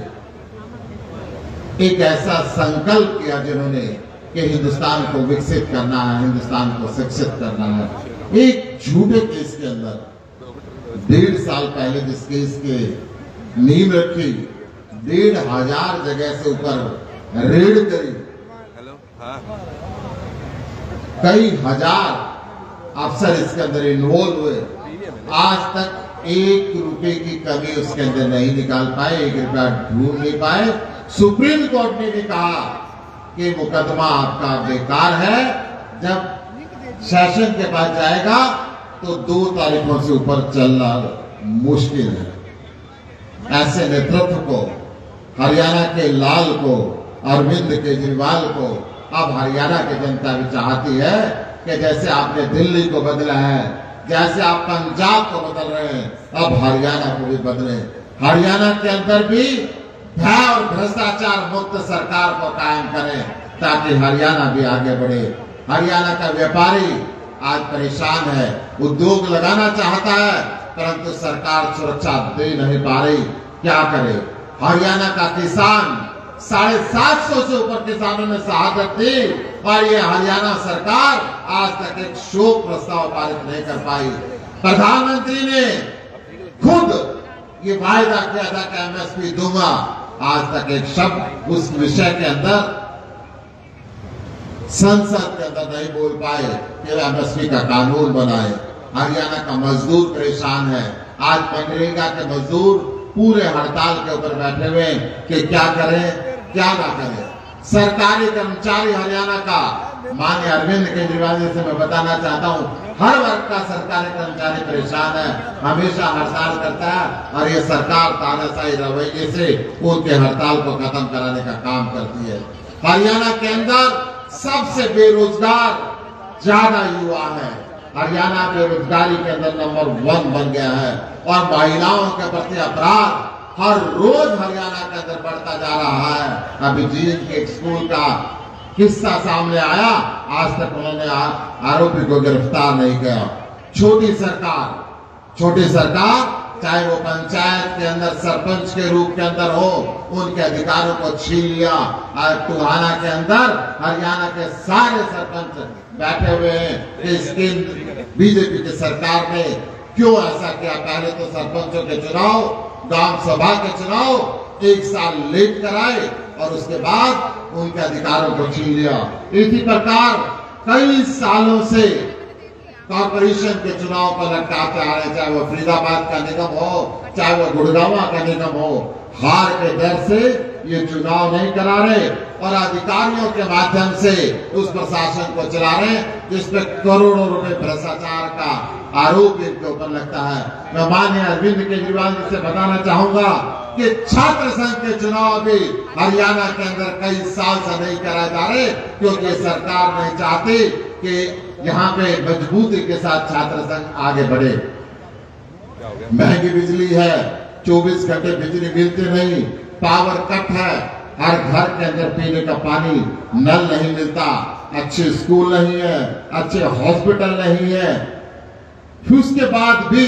एक ऐसा संकल्प किया जिन्होंने कि हिंदुस्तान को विकसित करना है, हिंदुस्तान को शिक्षित करना है। एक झूठे केस के अंदर 1.5 साल पहले जिस केस के नींव रखी, 1,500 जगह से ऊपर रेड करी, कई हजार अफसर इसके अंदर इन्वॉल्व हुए, आज तक 1 रुपए की कमी उसके अंदर नहीं निकाल पाए, 1 रुपया ढूंढ नहीं पाए। सुप्रीम कोर्ट ने भी कहा कि मुकदमा आपका बेकार है, जब सेशन के पास जाएगा तो 2 तारीखों से ऊपर चलना मुश्किल है। ऐसे नेतृत्व को, हरियाणा के लाल को, अरविंद केजरीवाल को अब हरियाणा की जनता भी चाहती है कि जैसे आपने दिल्ली को बदला है, जैसे आप पंजाब को बदल रहे हैं, अब हरियाणा को भी बदले। हरियाणा के अंदर भी भय और भ्रष्टाचार मुक्त सरकार को कायम करें ताकि हरियाणा भी आगे बढ़े। हरियाणा का व्यापारी आज परेशान है, उद्योग लगाना चाहता है परंतु सरकार सुरक्षा दे नहीं पा रही, क्या करे। हरियाणा का किसान 750 से ऊपर किसानों ने शहादत दी और ये हरियाणा सरकार आज तक एक शोक प्रस्ताव पारित नहीं कर पाई। प्रधानमंत्री ने खुद ये वायदा किया था कि एमएसपी दूंगा, आज तक एक शब्द उस विषय के अंदर संसद के अंदर नहीं बोल पाए कि एमएसपी का कानून बनाए। हरियाणा का मजदूर परेशान है, आज मनरेगा के मजदूर पूरे हड़ताल के ऊपर बैठे हुए कि क्या करें क्या ना करें। सरकारी कर्मचारी हरियाणा का माननीय अरविंद केजरीवाल जी से मैं बताना चाहता हूँ, हर वर्ग का सरकारी कर्मचारी परेशान है, हमेशा हड़ताल करता है और ये सरकार तानाशाही रवैये से उनके हड़ताल को खत्म कराने का काम करती है। हरियाणा के अंदर सबसे बेरोजगार ज्यादा युवा है। हरियाणा बेरोजगारी के अंदर नंबर 1 बन गया है और महिलाओं के प्रति अपराध हर रोज हरियाणा के अंदर बढ़ता जा रहा है। अभी जींद के एक स्कूल का किस्सा सामने आया, आज तक उन्होंने आरोपी को गिरफ्तार नहीं किया। छोटी सरकार चाहे वो पंचायत के अंदर सरपंच के रूप के अंदर हो, उनके अधिकारों को छीन लिया। टोहाना के अंदर हरियाणा के सारे सरपंच बैठे हुए हैं कि इसकी बीजेपी की सरकार ने क्यों ऐसा किया। पहले तो सरपंचों के चुनाव, ग्राम सभा के चुनाव 1 साल लेट कराए और उसके बाद उनके अधिकारों को छीन लिया। इसी प्रकार कई सालों से कॉर्पोरेशन के चुनाव को लटकाते आ रहे, चाहे वो फरीदाबाद का निगम हो, चाहे वो गुड़गांवा का निगम हो। हार के डर से ये चुनाव नहीं करा रहे और अधिकारियों के माध्यम से उस प्रशासन को चला रहे जिसपे करोड़ों रुपए भ्रष्टाचार का आरोप इनके ऊपर लगता है। मैं माननीय अरविंद केजरीवाल जी से बताना चाहूंगा कि छात्र संघ के चुनाव भी हरियाणा के अंदर कई साल से नहीं कराए जा रहे क्योंकि सरकार नहीं चाहती कि यहाँ पे मजबूती के साथ छात्र संघ आगे बढ़े। महंगी बिजली है, 24 घंटे बिजली मिलती नहीं, पावर कट है, हर घर के अंदर पीने का पानी नल नहीं मिलता, अच्छे स्कूल नहीं है, अच्छे हॉस्पिटल नहीं है। फिर उसके बाद भी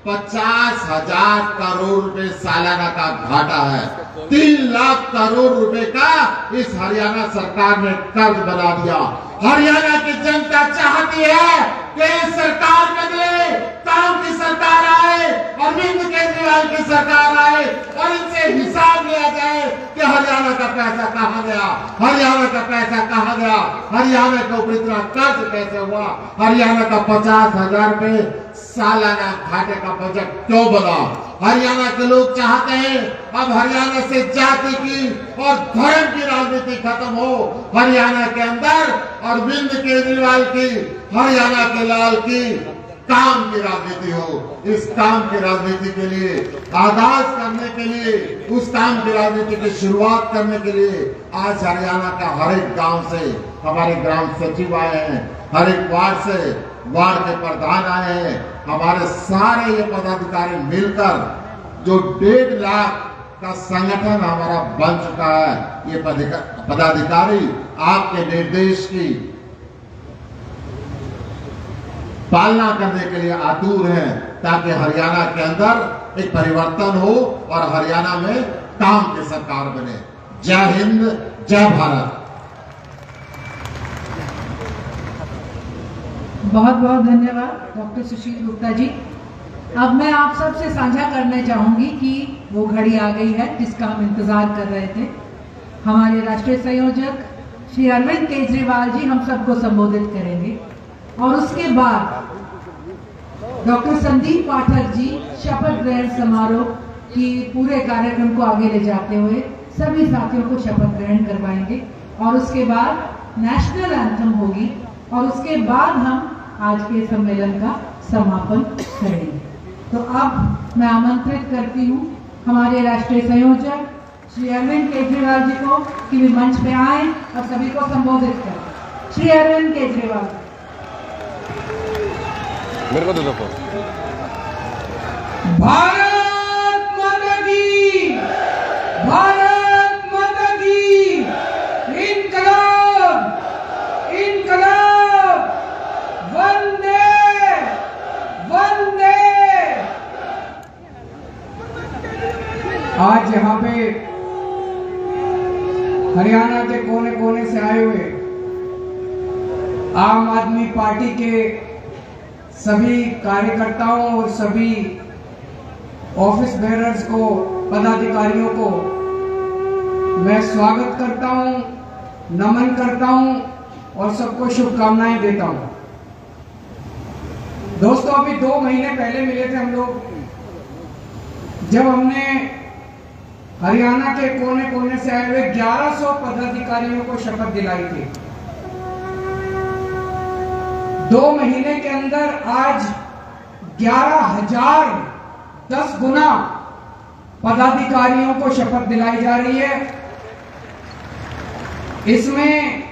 50,000 करोड़ रुपए सालाना का घाटा है। 3 लाख करोड़ रुपए का इस हरियाणा सरकार ने कर्ज बना दिया। हरियाणा की जनता चाहती है कि सरकार बदले, काम की सरकार आए, अरविंद केजरीवाल की सरकार आए और इनसे हिसाब लिया जाए कि हरियाणा का पैसा कहां गया, हरियाणा का पैसा कहां गया, हरियाणा के ऊपर इतना कर्ज कैसे हुआ, हरियाणा का 50,000 रुपए सालाना घाटे का बजट क्यों बना। हरियाणा के लोग चाहते हैं अब हरियाणा से जाति की और धर्म की राजनीति खत्म हो, हरियाणा के अंदर अरविंद केजरीवाल की, हरियाणा के लाल की काम की राजनीति हो। इस काम की राजनीति के लिए आगाज करने के लिए, उस काम की राजनीति की शुरुआत करने के लिए आज हरियाणा का हर एक गांव से हमारे ग्राम सचिव आए हैं, हर एक वार्ड से वार्ड के प्रधान आए हैं, हमारे सारे ये पदाधिकारी मिलकर जो 1.5 लाख का संगठन हमारा बन चुका है। ये पदाधिकारी आपके निर्देश की पालना करने के लिए आतुर हैं ताकि हरियाणा के अंदर एक परिवर्तन हो और हरियाणा में काम की सरकार बने। जय हिंद, जय भारत। बहुत बहुत धन्यवाद डॉक्टर सुशील गुप्ता जी। अब मैं आप सबसे साझा करना चाहूंगी कि वो घड़ी आ गई है जिसका हम इंतजार कर रहे थे। हमारे राष्ट्रीय संयोजक श्री अरविंद केजरीवाल जी हम सबको संबोधित करेंगे और उसके बाद डॉक्टर संदीप पाठक जी शपथ ग्रहण समारोह की पूरे कार्यक्रम को आगे ले जाते हुए सभी साथियों को शपथ ग्रहण करवाएंगे और उसके बाद नेशनल एंथम होगी और उसके बाद हम आज के सम्मेलन का समापन करेंगे। तो अब मैं आमंत्रित करती हूँ हमारे राष्ट्रीय संयोजक श्री अरविंद केजरीवाल जी को कि वे मंच पे आए और सभी को संबोधित करें। श्री अरविंद केजरीवाल। मेरे को दे दो। भारत माता की, भारत माता की, इनकलाब, इनकलाब, वंदे वंदे। आज यहाँ पे हरियाणा के कोने कोने से आए हुए आम आदमी पार्टी के सभी कार्यकर्ताओं और सभी ऑफिस बेरर्स को, पदाधिकारियों को मैं स्वागत करता हूं, नमन करता हूं और सबको शुभकामनाएं देता हूं। दोस्तों, अभी 2 महीने पहले मिले थे हम लोग, जब हमने हरियाणा के कोने कोने से आए हुए 1100 पदाधिकारियों को शपथ दिलाई थी। 2 महीने के अंदर आज 11,010 गुना पदाधिकारियों को शपथ दिलाई जा रही है। इसमें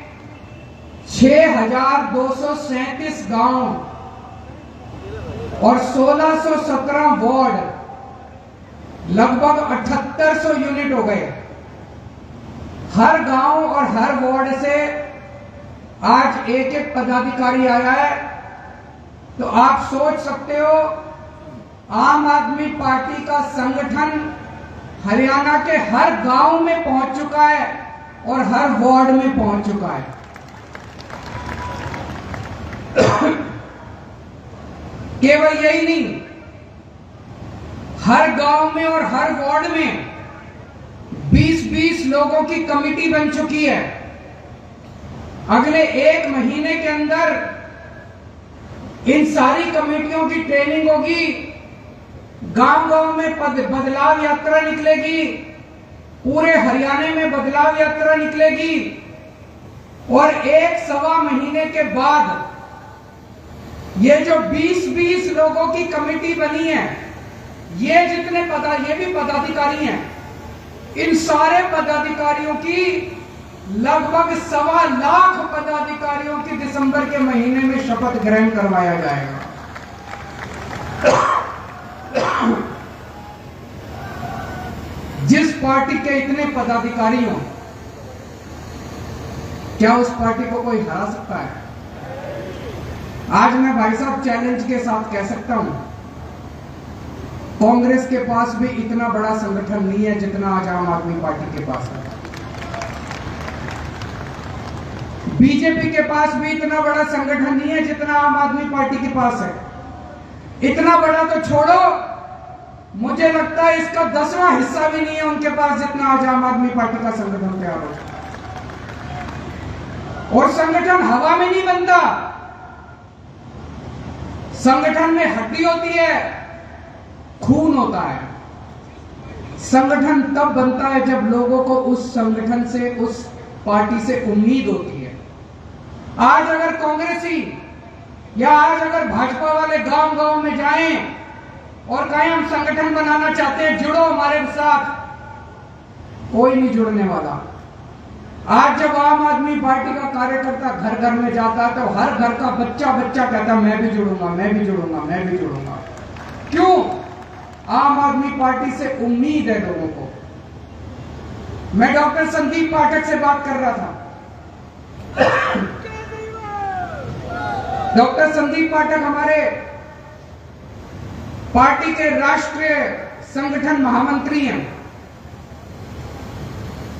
6,237 गांव और 1,617 वार्ड, लगभग 7,800 यूनिट हो गए। हर गांव और हर वार्ड से आज एक एक पदाधिकारी आया है। तो आप सोच सकते हो, आम आदमी पार्टी का संगठन हरियाणा के हर गांव में पहुंच चुका है और हर वार्ड में पहुंच चुका है। केवल यही नहीं, हर गांव में और हर वार्ड में 20-20 लोगों की कमेटी बन चुकी है। अगले 1 महीने के अंदर इन सारी कमेटियों की ट्रेनिंग होगी, गांव-गांव में बदलाव यात्रा निकलेगी, पूरे हरियाणा में बदलाव यात्रा निकलेगी और 1-1.25 महीने के बाद ये जो 20-20 लोगों की कमेटी बनी है, ये भी पदाधिकारी हैं, इन सारे पदाधिकारियों की लगभग 1.25 लाख पदाधिकारियों की दिसंबर के महीने में शपथ ग्रहण करवाया जाएगा। जिस पार्टी के इतने पदाधिकारी हों, क्या उस पार्टी को कोई हरा सकता है? आज मैं भाई साहब चैलेंज के साथ कह सकता हूं, कांग्रेस के पास भी इतना बड़ा संगठन नहीं है जितना आज आम आदमी पार्टी के पास है। बीजेपी के पास भी इतना बड़ा संगठन नहीं है जितना आम आदमी पार्टी के पास है। इतना बड़ा तो छोड़ो, मुझे लगता है इसका 10वां हिस्सा भी नहीं है उनके पास जितना आज आम आदमी पार्टी का संगठन तैयार हो। और संगठन हवा में नहीं बनता, संगठन में हड्डी होती है, खून होता है। संगठन तब बनता है जब लोगों को उस संगठन से, उस पार्टी से उम्मीद होती है। आज अगर कांग्रेसी या आज अगर भाजपा वाले गांव-गांव में जाएं और कहें हम संगठन बनाना चाहते हैं, जुड़ो हमारे साथ, कोई नहीं जुड़ने वाला। आज जब आम आदमी पार्टी का कार्यकर्ता घर घर में जाता है तो हर घर का बच्चा कहता है मैं भी जुड़ूंगा, मैं भी जुड़ूंगा, मैं भी जुड़ूंगा। क्यों? आम आदमी पार्टी से उम्मीद है लोगों को। मैं डॉक्टर संदीप पाठक से बात कर रहा था। डॉक्टर संदीप पाठक हमारे पार्टी के राष्ट्रीय संगठन महामंत्री हैं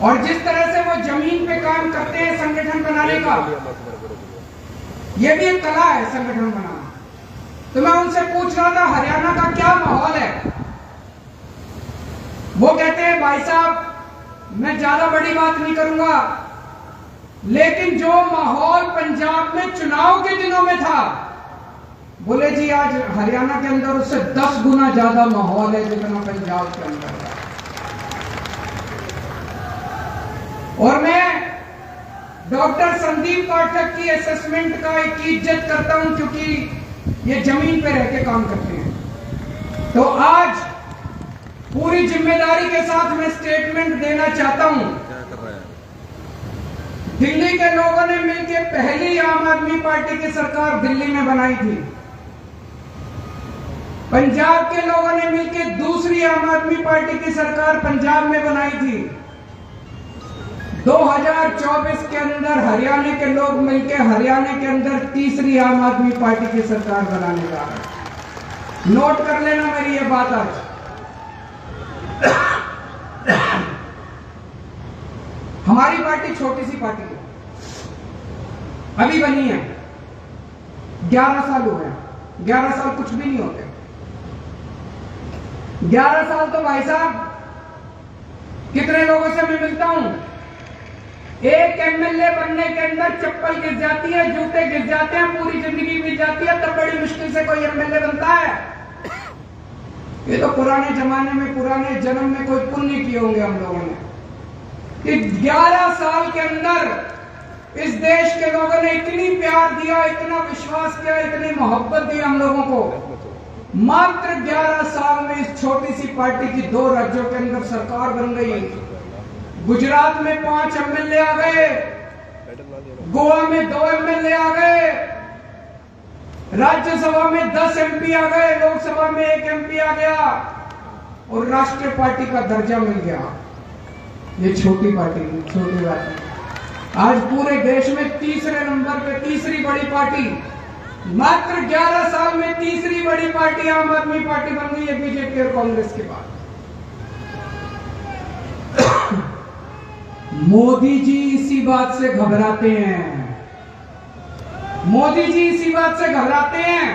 और जिस तरह से वो जमीन पे काम करते हैं संगठन बनाने का, ये भी एक कला है संगठन बनाना। तो मैं उनसे पूछ रहा था हरियाणा का क्या माहौल है। वो कहते हैं भाई साहब मैं ज्यादा बड़ी बात नहीं करूंगा, लेकिन जो माहौल पंजाब में चुनाव के दिनों में था, बोले जी आज हरियाणा के अंदर उससे 10 गुना ज्यादा माहौल है जितना पंजाब के अंदर है। और मैं डॉक्टर संदीप पाठक की असेसमेंट का एक इज्जत करता हूं क्योंकि ये जमीन पे रह के काम करते हैं। तो आज पूरी जिम्मेदारी के साथ मैं स्टेटमेंट देना चाहता हूं। दिल्ली के लोगों ने मिलकर पहली आम आदमी पार्टी की सरकार दिल्ली में बनाई थी। पंजाब के लोगों ने मिलकर दूसरी आम आदमी पार्टी की सरकार पंजाब में बनाई थी। 2024 के अंदर हरियाणा के लोग मिलकर हरियाणा के अंदर तीसरी आम आदमी पार्टी की सरकार बनाने जा रहे हैं। नोट कर लेना मेरी ये बात आज। हमारी पार्टी छोटी सी पार्टी है, अभी बनी है, 11 साल हुए हैं। 11 साल कुछ भी नहीं होते। 11 साल तो भाई साहब कितने लोगों से मैं मिलता हूं, एक एमएलए बनने के अंदर चप्पल गिर जाती है, जूते गिर जाते हैं, पूरी जिंदगी बीत जाती है, तब बड़ी मुश्किल से कोई एमएलए बनता है। ये तो पुराने जमाने में, पुराने जन्म में कोई पुण्य किए होंगे हम लोगों ने कि 11 साल के अंदर इस देश के लोगों ने इतनी प्यार दिया, इतना विश्वास किया, इतनी मोहब्बत दी हम लोगों को। मात्र 11 साल में इस छोटी सी पार्टी की 2 राज्यों के अंदर सरकार बन गई। गुजरात में 5 एमएलए आ गए, गोवा में 2 एमएलए आ गए, राज्यसभा में 10 एमपी आ गए, लोकसभा में 1 एमपी आ गया और राष्ट्रीय पार्टी का दर्जा मिल गया। ये छोटी पार्टी, छोटी बात नहीं। आज पूरे देश में तीसरे नंबर पे तीसरी बड़ी पार्टी, मात्र 11 साल में तीसरी बड़ी पार्टी आम आदमी पार्टी बन गई है बीजेपी और कांग्रेस के बाद। मोदी जी इसी बात से घबराते हैं, मोदी जी इसी बात से घबराते हैं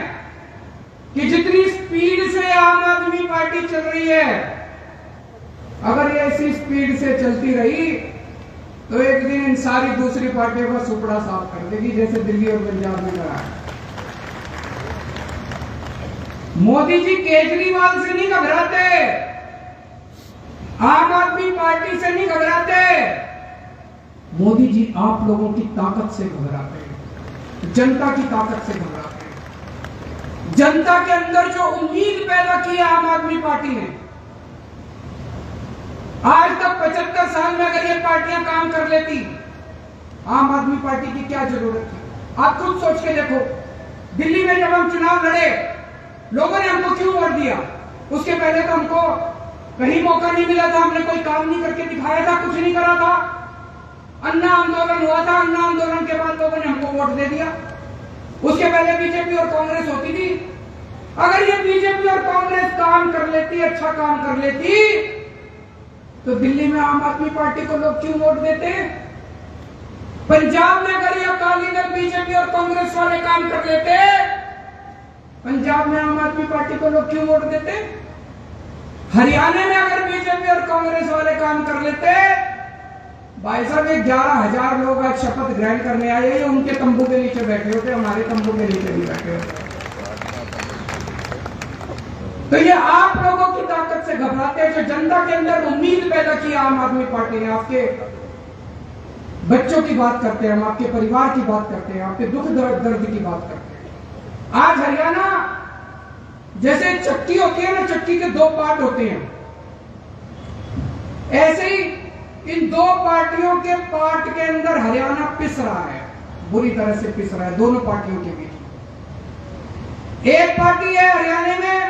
कि जितनी स्पीड से आम आदमी पार्टी चल रही है, अगर ये इसी स्पीड से चलती रही तो एक दिन इन सारी दूसरी पार्टियों का सुपड़ा साफ कर देगी, जैसे दिल्ली और पंजाब में करा है। मोदी जी केजरीवाल से नहीं घबराते, आम आदमी पार्टी से नहीं घबराते, मोदी जी आप लोगों की ताकत से घबराते हैं, जनता की ताकत से घबराते हैं। जनता के अंदर जो उम्मीद पैदा की है आम आदमी पार्टी ने, आज तक 75 साल में अगर ये पार्टियां काम कर लेती, आम आदमी पार्टी की क्या जरूरत थी? आप खुद सोच के देखो, दिल्ली में जब हम चुनाव लड़े, लोगों ने हमको क्यों वोट दिया? उसके पहले तो हमको कहीं मौका नहीं मिला था, हमने कोई काम नहीं करके दिखाया था, कुछ नहीं करा था। अन्ना आंदोलन हुआ था, अन्ना आंदोलन के बाद लोगों ने हमको वोट दे दिया। उसके पहले बीजेपी और कांग्रेस होती थी। अगर ये बीजेपी और कांग्रेस काम कर लेती, अच्छा काम कर लेती, तो दिल्ली में आम आदमी पार्टी को लोग क्यों वोट देते? पंजाब में अगर ये अकाली दल, बीजेपी और कांग्रेस वाले काम कर लेते, पंजाब में आम आदमी पार्टी को लोग क्यों वोट देते? हरियाणा में अगर बीजेपी और कांग्रेस वाले काम कर लेते, भाई साहब 11,000 लोग आज शपथ ग्रहण करने आए, ये उनके तंबू के नीचे बैठे होते, हमारे तंबू के नीचे नहीं बैठे होते। तो ये आप लोगों की ताकत से घबराते हैं, जो जनता के अंदर उम्मीद पैदा की आम आदमी पार्टी ने। आपके बच्चों की बात करते हैं हम, आपके परिवार की बात करते हैं, आपके दुख दर्द की बात करते हैं। आज हरियाणा जैसे चक्की होती है ना, चक्की के 2 पार्ट होते हैं, ऐसे ही इन 2 पार्टियों के पार्ट के अंदर हरियाणा पिस रहा है, बुरी तरह से पिस रहा है दोनों पार्टियों के बीच। एक पार्टी है हरियाणा में,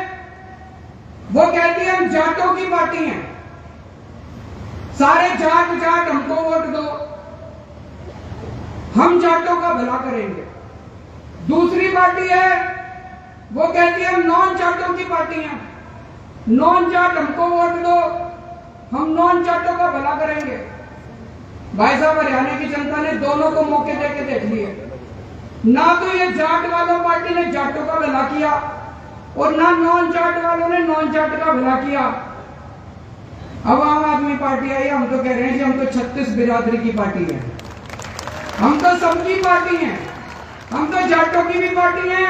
वो कहती है हम जाटों की पार्टी हैं, सारे जाट हमको वोट दो, हम जाटों का भला करेंगे। दूसरी पार्टी है, वो कहती है हम नॉन जाटों की पार्टी हैं, नॉन जाट हमको वोट दो, हम नॉन जाटों का भला करेंगे। भाई साहब हरियाणा की जनता ने दोनों को मौके देके देख लिए। ना तो ये जाट वालों पार्टी ने जाटों का भला किया और ना नॉन जाट वालों ने नॉन जाट का भला किया। अब आम आदमी पार्टी आई, हम तो कह रहे हैं कि हम तो 36 बिरादरी की पार्टी है, हम तो सबकी पार्टी है, हम तो जाटों की भी पार्टी है,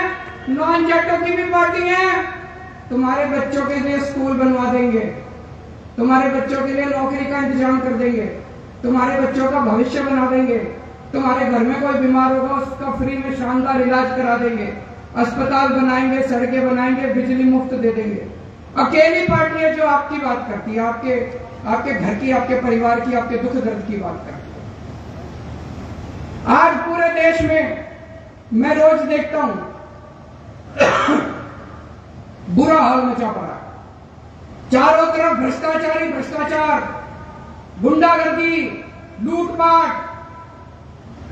नॉन जाटों की भी पार्टी है। तुम्हारे बच्चों के लिए स्कूल बनवा देंगे, तुम्हारे बच्चों के लिए नौकरी का इंतजाम कर देंगे, तुम्हारे बच्चों का भविष्य बना देंगे, तुम्हारे घर में कोई बीमार होगा उसका फ्री में शानदार इलाज करा देंगे, अस्पताल बनाएंगे, सड़कें बनाएंगे, बिजली मुफ्त दे देंगे। अकेली पार्टी है जो आपकी बात करती है, आपके घर की, आपके परिवार की, आपके दुख दर्द की बात करती है। आज पूरे देश में मैं रोज देखता हूं बुरा हाल मचा पड़ा, चारों तरफ भ्रष्टाचारी भ्रष्टाचार, गुंडागर्दी, लूटपाट।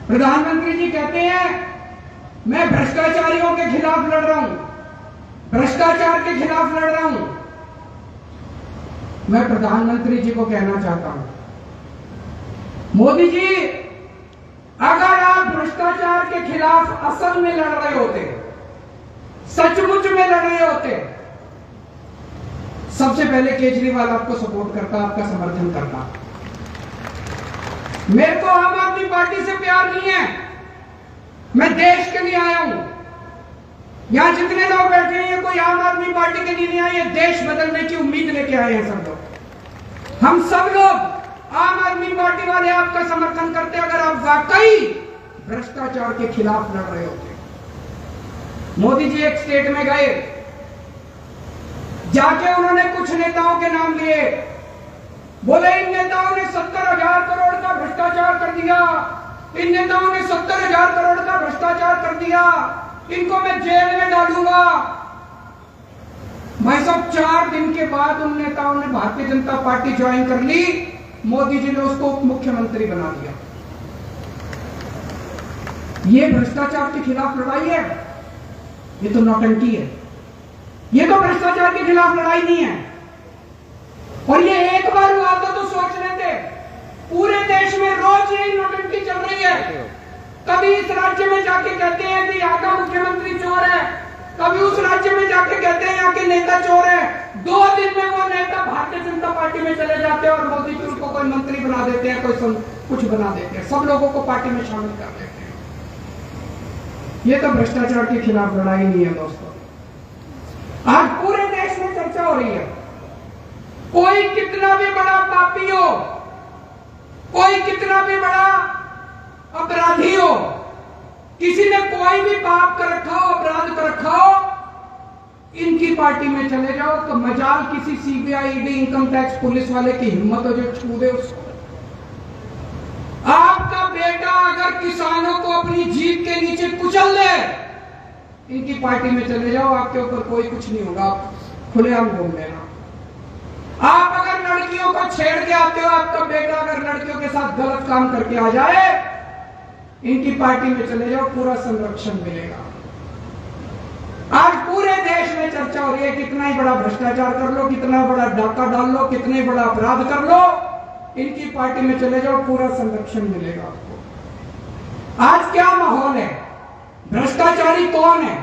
प्रधानमंत्री जी कहते हैं मैं भ्रष्टाचारियों के खिलाफ लड़ रहा हूं, भ्रष्टाचार के खिलाफ लड़ रहा हूं। मैं प्रधानमंत्री जी को कहना चाहता हूं, मोदी जी अगर आप भ्रष्टाचार के खिलाफ असल में लड़ रहे होते, सचमुच में लड़ रहे होते, सबसे पहले केजरीवाल आपको सपोर्ट करता, आपका समर्थन करता। मेरे को आम आदमी पार्टी से प्यार नहीं है, मैं देश के लिए आया हूं। यहां जितने लोग बैठे हैं ये कोई आम आदमी पार्टी के लिए नहीं आए, ये देश बदलने की उम्मीद लेके आए हैं सब लोग। हम सब लोग आम आदमी पार्टी वाले आपका समर्थन करते हैं। अगर आप वाकई भ्रष्टाचार के खिलाफ लड़ रहे होते। मोदी जी एक स्टेट में गए, जाके उन्होंने कुछ नेताओं के नाम लिए, बोले इन नेताओं ने 70,000 करोड़ का भ्रष्टाचार कर दिया, इन नेताओं ने 70,000 करोड़ का भ्रष्टाचार कर दिया, इनको मैं जेल में डालूंगा। भाई साहब 4 दिन के बाद उन नेताओं ने भारतीय जनता पार्टी ज्वाइन कर ली, मोदी जी ने उसको उप मुख्यमंत्री बना दिया। ये भ्रष्टाचार के खिलाफ लड़ाई है? ये तो नौटंकी है, ये तो भ्रष्टाचार के खिलाफ लड़ाई नहीं है। और ये एक बार हुआ तो सोच लेते, पूरे देश में रोज ये नौटंकी चल रही है। कभी इस राज्य में जाके कहते हैं कि यहाँ का मुख्यमंत्री चोर है, कभी उस राज्य में जाके कहते हैं यहाँ के नेता चोर है। 2 दिन में वो नेता भारतीय जनता पार्टी में चले जाते हैं और मोदी जी उनको कोई मंत्री बना देते हैं, कोई कुछ बना देते हैं, सब लोगों को पार्टी में शामिल कर देते हैं। ये तो भ्रष्टाचार के खिलाफ लड़ाई नहीं है दोस्तों। आज पूरे देश में चर्चा हो रही है, कोई कितना भी बड़ा पापी हो, कोई कितना भी बड़ा अपराधी हो, किसी ने कोई भी पाप कर रखा हो, अपराध कर रखा हो, इनकी पार्टी में चले जाओ तो मजाल किसी CBI, ED, income tax police वाले की हिम्मत हो जो छू दे उसको। आपका बेटा अगर किसानों को अपनी जीभ के नीचे कुचल दे, इनकी पार्टी में चले जाओ, आपके ऊपर कोई कुछ नहीं होगा, आप खुलेआम घूम लेना। आप अगर लड़कियों को छेड़ के आते हो, आपका बेटा अगर लड़कियों के साथ गलत काम करके आ जाए, इनकी पार्टी में चले जाओ, पूरा संरक्षण मिलेगा। आज पूरे देश में चर्चा हो रही है, कितना ही बड़ा भ्रष्टाचार कर लो, कितना बड़ा डाका डाल लो, कितने बड़ा अपराध कर लो, इनकी पार्टी में चले जाओ, पूरा संरक्षण मिलेगा आपको। आज क्या माहौल है? भ्रष्टाचारी कौन है?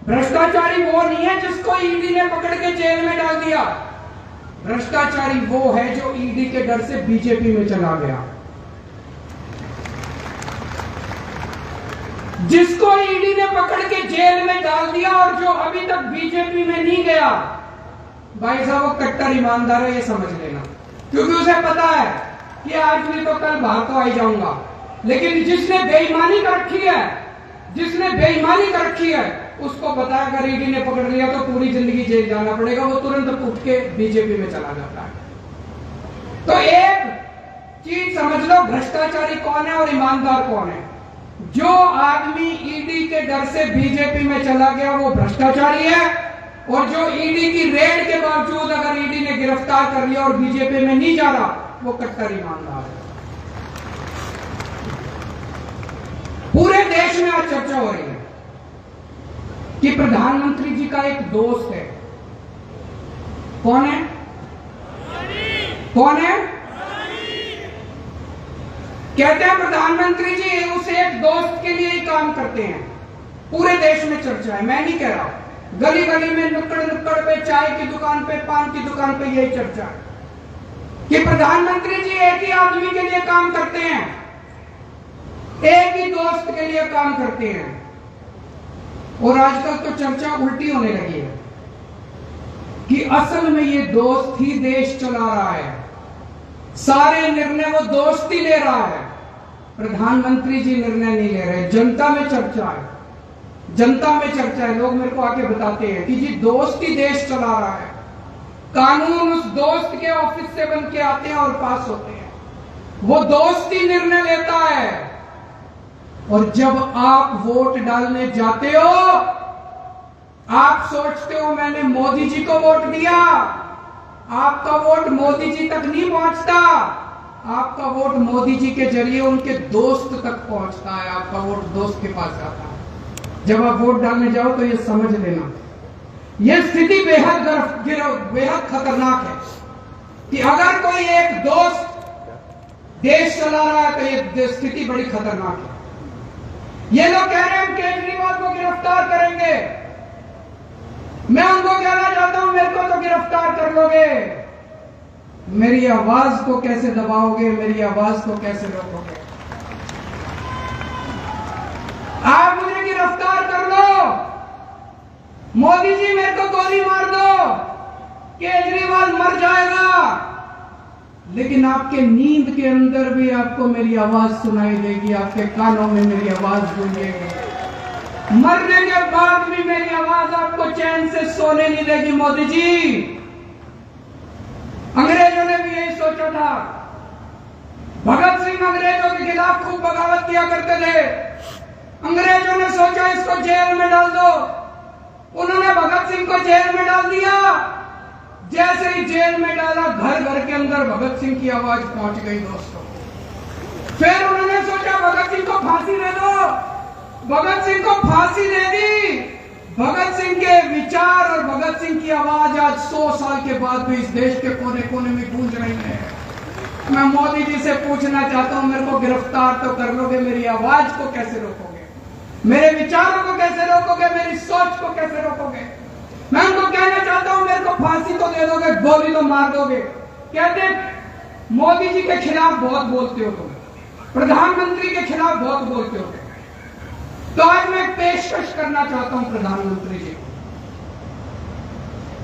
भ्रष्टाचारी वो नहीं है जिसको ईडी ने पकड़ के जेल में डाल दिया। भ्रष्टाचारी वो है जो ईडी के डर से बीजेपी में चला गया। जिसको ईडी ने पकड़ के जेल में डाल दिया और जो अभी तक बीजेपी में नहीं गया, भाई साहब वो कट्टर ईमानदार है, ये समझ लेना। क्योंकि उसे पता है कि आज नहीं तो कल बाहर तो आ ही जाऊंगा। लेकिन जिसने बेईमानी कर रखी है, जिसने बेईमानी कर रखी है, उसको पता है अगर ईडी ने पकड़ लिया तो पूरी जिंदगी जेल जाना पड़ेगा, वो तुरंत उठ के बीजेपी में चला जाता है। तो एक चीज समझ लो, भ्रष्टाचारी कौन है और ईमानदार कौन है। जो आदमी ईडी के डर से बीजेपी में चला गया वो भ्रष्टाचारी है, और जो ईडी की रेड के बावजूद अगर ईडी ने गिरफ्तार कर लिया और बीजेपी में नहीं जा रहा, वो कट्टर ईमानदार है। पूरे देश में आज चर्चा हो रही है कि प्रधानमंत्री जी का एक दोस्त है। कौन है? कौन है? कहते हैं प्रधानमंत्री जी उस एक दोस्त के लिए ही काम करते हैं। पूरे देश में चर्चा है, मैं नहीं कह रहा, गली गली में, नुक्कड़ नुक्कड़ पे, चाय की दुकान पे, पान की दुकान पे यही चर्चा है कि प्रधानमंत्री जी एक ही आदमी के लिए काम करते हैं, एक ही दोस्त के लिए काम करते हैं। और आजकल तो चर्चा उल्टी होने लगी है कि असल में ये दोस्त ही देश चला रहा है, सारे निर्णय वो दोस्त ही ले रहा है, प्रधानमंत्री जी निर्णय नहीं ले रहे। जनता में चर्चा है, जनता में चर्चा है। लोग मेरे को आके बताते हैं कि जी दोस्त ही देश चला रहा है, कानून उस दोस्त के ऑफिस से बन के आते हैं और पास होते हैं, वो दोस्त ही निर्णय लेता है। और जब आप वोट डालने जाते हो, आप सोचते हो मैंने मोदी जी को वोट दिया, आपका वोट मोदी जी तक नहीं पहुंचता, आपका वोट मोदी जी के जरिए उनके दोस्त तक पहुंचता है, आपका वोट दोस्त के पास जाता है। जब आप वोट डालने जाओ तो ये समझ लेना, ये स्थिति बेहद खतरनाक है कि अगर कोई एक दोस्त देश चला रहा है तो ये स्थिति बड़ी खतरनाक है। ये लोग कह रहे हैं हम केजरीवाल को गिरफ्तार करेंगे, मैं उनको कहना चाहता हूं मेरे को तो गिरफ्तार कर लोगे, मेरी आवाज को कैसे दबाओगे, मेरी आवाज को कैसे रोकोगे? आप मुझे गिरफ्तार कर लो, मोदी जी मेरे को गोली मार दो, केजरीवाल मर जाएगा, लेकिन आपके नींद के अंदर भी आपको मेरी आवाज सुनाई देगी, आपके कानों में मेरी आवाज गूंजेगी। मरने के बाद भी मेरी आवाज आपको चैन से सोने नहीं देगी। मोदी जी, अंग्रेजों ने भी यही सोचा था। भगत सिंह अंग्रेजों के खिलाफ खूब बगावत किया करते थे। अंग्रेजों ने सोचा इसको जेल में डाल दो, उन्होंने भगत सिंह को जेल में डाल दिया। जैसे ही जेल में डाला, घर घर के अंदर भगत सिंह की आवाज पहुंच गई दोस्तों। फिर उन्होंने सोचा भगत सिंह को फांसी दे दो, भगत सिंह को फांसी दे दी। भगत सिंह के विचार और भगत सिंह की आवाज आज 100 साल के बाद भी इस देश के कोने कोने में गूंज रही है। मैं मोदी जी से पूछना चाहता हूं, मेरे को गिरफ्तार तो कर लोगे, मेरी आवाज को कैसे रोकोगे? मेरे विचारों को कैसे रोकोगे? मेरी सोच को कैसे रोकोगे? मैं उनको कहना चाहता हूं, मेरे को फांसी तो दे दोगे, गोली तो मार दोगे। कहते मोदी जी के खिलाफ बहुत बोलते हो तुम, प्रधानमंत्री के खिलाफ बहुत बोलते हो। तो आज मैं पेशकश करना चाहता हूं प्रधानमंत्री जी।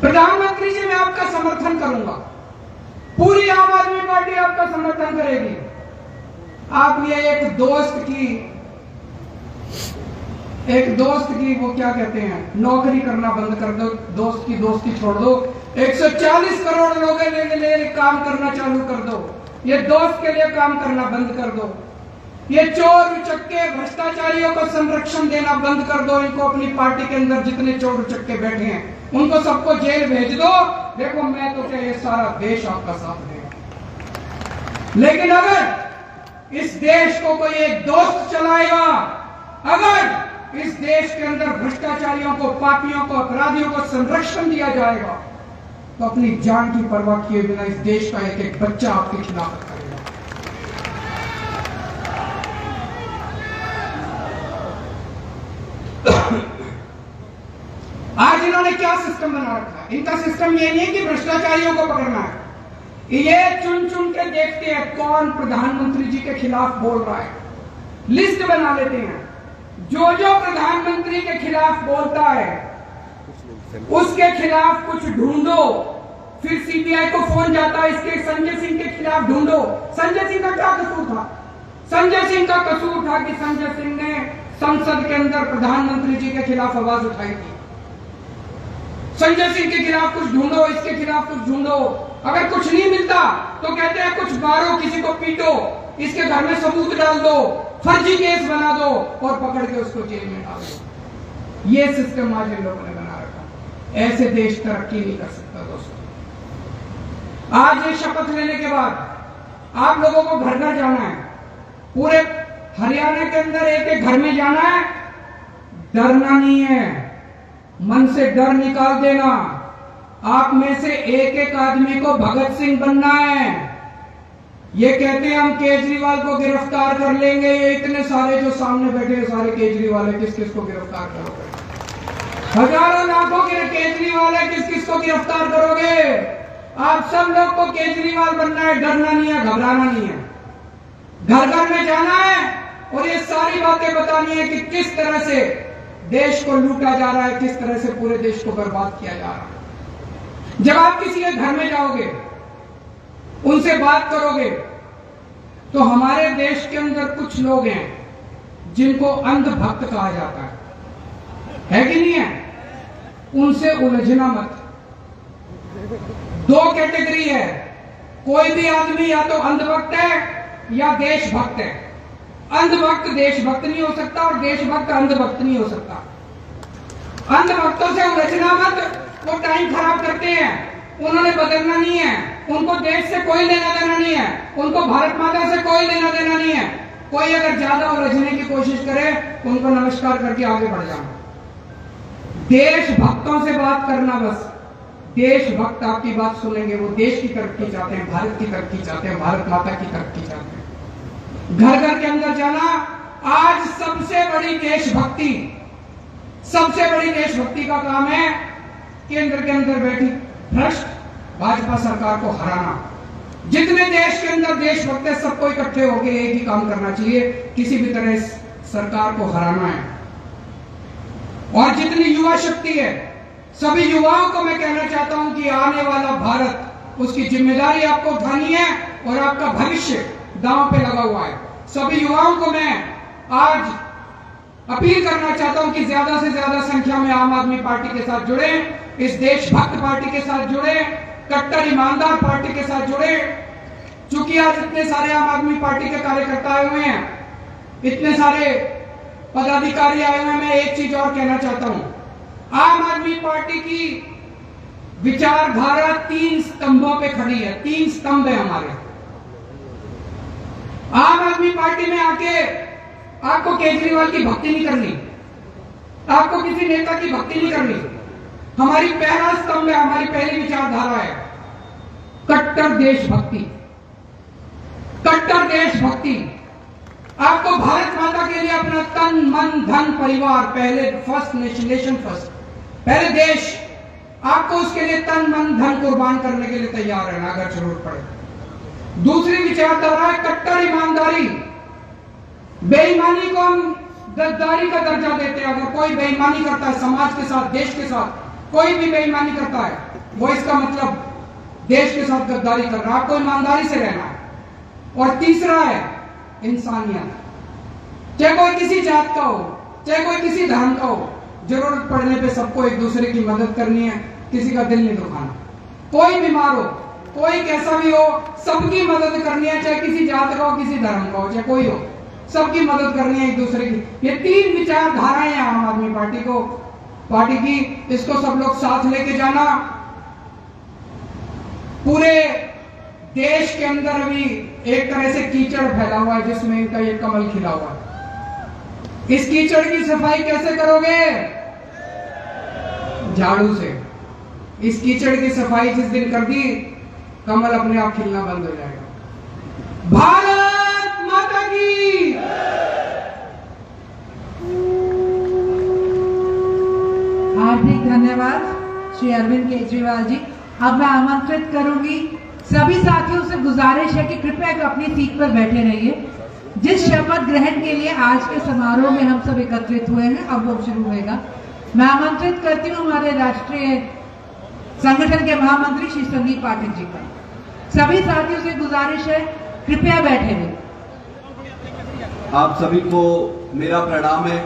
प्रधानमंत्री जी, मैं आपका समर्थन करूंगा, पूरी आम आदमी पार्टी आपका समर्थन करेगी। आप ये एक दोस्त की वो क्या कहते हैं, नौकरी करना बंद कर दो, दोस्त की दोस्ती छोड़ दो। 140 करोड़ लोगों के लिए काम करना चालू कर दो। ये दोस्त के लिए काम करना बंद कर दो। ये चोर उचक्के भ्रष्टाचारियों को संरक्षण देना बंद कर दो। इनको अपनी पार्टी के अंदर जितने चोर उचक्के बैठे हैं उनको सबको जेल भेज दो। देखो मैं तो क्या, ये सारा देश आपका साथ देगा। लेकिन अगर इस देश को कोई एक दोस्त चलाएगा, अगर इस देश के अंदर भ्रष्टाचारियों को, पापियों को, अपराधियों को संरक्षण दिया जाएगा, तो अपनी जान की परवाह किए बिना इस देश का एक एक बच्चा आपके खिलाफ करेगा। आज इन्होंने क्या सिस्टम बना रखा है? इनका सिस्टम ये नहीं है कि भ्रष्टाचारियों को पकड़ना है, ये चुन चुन के देखते हैं कौन प्रधानमंत्री जी के खिलाफ बोल रहा है, लिस्ट बना लेते हैं। जो जो प्रधानमंत्री के खिलाफ बोलता है उसके खिलाफ कुछ ढूंढो, फिर सीबीआई को फोन जाता है, इसके संजय सिंह के खिलाफ ढूंढो। संजय सिंह का क्या कसूर था? संजय सिंह का कसूर था कि संजय सिंह ने संसद के अंदर प्रधानमंत्री जी के खिलाफ आवाज उठाई थी। संजय सिंह के खिलाफ कुछ ढूंढो, इसके खिलाफ कुछ ढूंढो। अगर कुछ नहीं मिलता तो कहते हैं कुछ मारो, किसी को पीटो, इसके घर में सबूत डाल दो, फर्जी केस बना दो और पकड़ के उसको जेल में डाल दो। ये सिस्टम आज इन लोगों ने बना रखा। ऐसे देश तरक्की नहीं कर सकता दोस्तों। आज ये शपथ लेने के बाद आप लोगों को घर घर जाना है, पूरे हरियाणा के अंदर एक एक घर में जाना है। डरना नहीं है, मन से डर निकाल देना। आप में से एक एक आदमी को भगत सिंह बनना है। ये कहते हैं हम केजरीवाल को गिरफ्तार कर लेंगे, ये इतने सारे जो सामने बैठे हैं सारे केजरीवाल है, किस किस को गिरफ्तार करोगे? हजारों लाखों के केजरीवाल है, किस किस को गिरफ्तार करोगे? आप सब लोग को केजरीवाल बनना है, डरना नहीं है, घबराना नहीं है। घर घर में जाना है और ये सारी बातें बतानी है कि किस तरह से देश को लूटा जा रहा है, किस तरह से पूरे देश को बर्बाद किया जा रहा है। जब आप किसी के घर में जाओगे, उनसे बात करोगे, तो हमारे देश के अंदर कुछ लोग हैं जिनको अंधभक्त कहा जाता है कि नहीं है? उनसे उलझना मत। दो कैटेगरी है, कोई भी आदमी या तो अंधभक्त है या देशभक्त है। अंधभक्त देशभक्त नहीं हो सकता और देशभक्त अंधभक्त नहीं हो सकता। अंधभक्तों से उलझना मत, वो टाइम खराब करते हैं, उन्होंने बदलना नहीं है, उनको देश से कोई लेना देना नहीं है, उनको भारत माता से कोई लेना देना नहीं है। कोई अगर ज्यादा उलझने की कोशिश करे उनको नमस्कार करके आगे बढ़ जाना। देशभक्तों से बात करना बस। देशभक्त आपकी बात सुनेंगे, वो देश की तरक्की चाहते हैं, भारत की तरक्की चाहते हैं, भारत माता की तरक्की चाहते हैं। घर घर के अंदर जाना। आज सबसे बड़ी देशभक्ति का काम है केंद्र के अंदर बैठी भ्रष्ट भाजपा सरकार को हराना। जितने देश के अंदर देशभक्त है सबको इकट्ठे होकर एक ही काम करना चाहिए, किसी भी तरह सरकार को हराना है। और जितनी युवा शक्ति है, सभी युवाओं को मैं कहना चाहता हूं कि आने वाला भारत, उसकी जिम्मेदारी आपको उठानी है और आपका भविष्य दांव पे लगा हुआ है। सभी युवाओं को मैं आज अपील करना चाहता हूं कि ज्यादा से ज्यादा संख्या में आम आदमी पार्टी के साथ जुड़े, इस देशभक्त पार्टी के साथ जुड़े, कट्टर ईमानदार पार्टी के साथ जुड़े। चूंकि आज इतने सारे आम आदमी पार्टी के कार्यकर्ता आए हुए हैं, इतने सारे पदाधिकारी आए हुए हैं, मैं एक चीज और कहना चाहता हूं। आम आदमी पार्टी की विचारधारा 3 स्तंभों पे खड़ी है। 3 स्तंभ है हमारे। आम आदमी पार्टी में आके आपको केजरीवाल की भक्ति नहीं करनी, आपको किसी नेता की भक्ति नहीं करनी। हमारी पहला स्तंभ है, हमारी पहली विचारधारा है कट्टर देशभक्ति। कट्टर देशभक्ति। आपको भारत माता के लिए अपना तन मन धन परिवार, पहले फर्स्ट नेशन फर्स्ट, पहले देश, आपको उसके लिए तन मन धन कुर्बान करने के लिए तैयार रहना अगर जरूरत पड़े। दूसरी विचारधारा है कट्टर ईमानदारी। बेईमानी को हम गद्दारी का दर्जा देते हैं। अगर कोई बेईमानी करता है समाज के साथ, देश के साथ, कोई भी बेईमानी करता है, वो इसका मतलब देश के साथ गद्दारी कर रहा है। आपको ईमानदारी से रहना है। और तीसरा है इंसानियत। चाहे कोई किसी जात का हो, चाहे कोई किसी धर्म का हो, जरूरत पड़ने पे सबको एक दूसरे की मदद करनी है, किसी का दिल नहीं दुखाना। कोई बीमार हो, कोई कैसा भी हो, सबकी मदद करनी है, चाहे किसी जात का हो, किसी धर्म का हो, चाहे कोई हो, सबकी मदद करनी है एक दूसरे की। ये 3 विचारधाराएं हैं आम आदमी पार्टी की। इसको सब लोग साथ लेके जाना। पूरे देश के अंदर अभी एक तरह से कीचड़ फैला हुआ है जिसमें इनका ये कमल खिला हुआ है। इस कीचड़ की सफाई कैसे करोगे? झाड़ू से। इस कीचड़ की सफाई जिस दिन कर दी, कमल अपने आप खिलना बंद हो जाएगा। भारत माता की। हार्दिक धन्यवाद श्री अरविंद केजरीवाल जी। अब मैं आमंत्रित करूंगी, सभी साथियों से गुजारिश है कि कृपया अपनी सीट पर बैठे रहिए। जिस शपथ ग्रहण के लिए आज के समारोह में हम सब एकत्रित हुए हैं, अब वो शुरू होगा। मैं आमंत्रित करती हूँ हमारे राष्ट्रीय संगठन के महामंत्री श्री संदीप पाठक जी का। सभी साथियों से गुजारिश है, कृपया बैठे रहिए। आप सभी को मेरा प्रणाम है।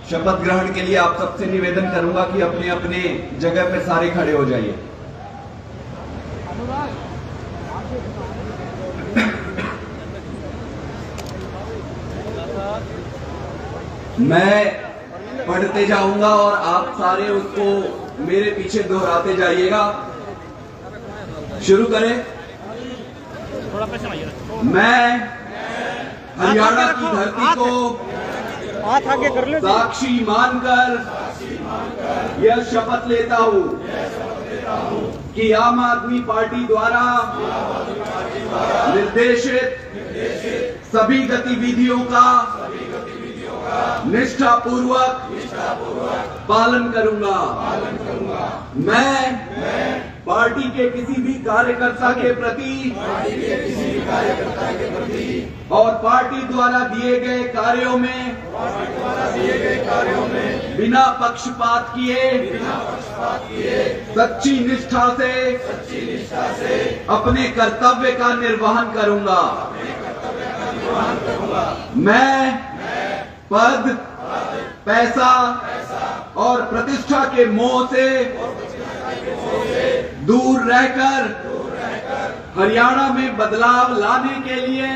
शपथ ग्रहण के लिए आप सबसे निवेदन करूंगा कि अपने अपने जगह पे सारे खड़े हो जाइए। मैं पढ़ते जाऊंगा और आप सारे उसको मेरे पीछे दोहराते जाइएगा। शुरू करें। मैं हरियाणा की धरती को साक्षी मानकर यह शपथ लेता हूं कि आम आदमी पार्टी द्वारा निर्देशित सभी गतिविधियों का निष्ठापूर्वक पालन करूंगा। मैं पार्टी के किसी भी कार्यकर्ता के प्रति और पार्टी द्वारा दिए गए कार्यों में बिना पक्षपात किए सच्ची निष्ठा से अपने कर्तव्य का निर्वहन करूंगा। मैं पद, पैसा और प्रतिष्ठा के मोह से दूर रहकर हरियाणा में बदलाव लाने के लिए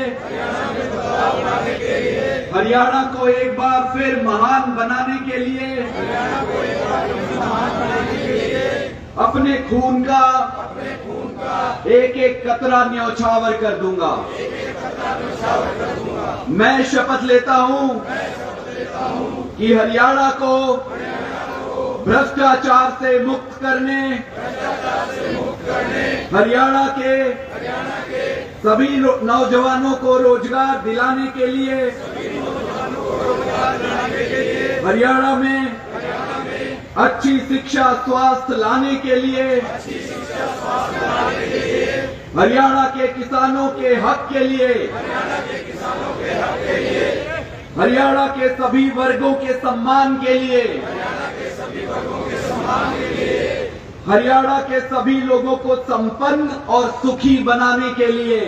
हरियाणा को एक बार फिर महान बनाने के लिए अपने खून का एक एक कतरा न्यौछावर कर दूंगा। मैं शपथ लेता हूं कि हरियाणा को भ्रष्टाचार से मुक्त करने, हरियाणा के सभी नौजवानों को रोजगार दिलाने के लिए, हरियाणा में अच्छी शिक्षा स्वास्थ्य लाने के लिए, हरियाणा के किसानों के हक के लिए, हरियाणा के सभी वर्गों के सम्मान के लिए हरियाणा के सभी लोगों को संपन्न और सुखी बनाने के लिए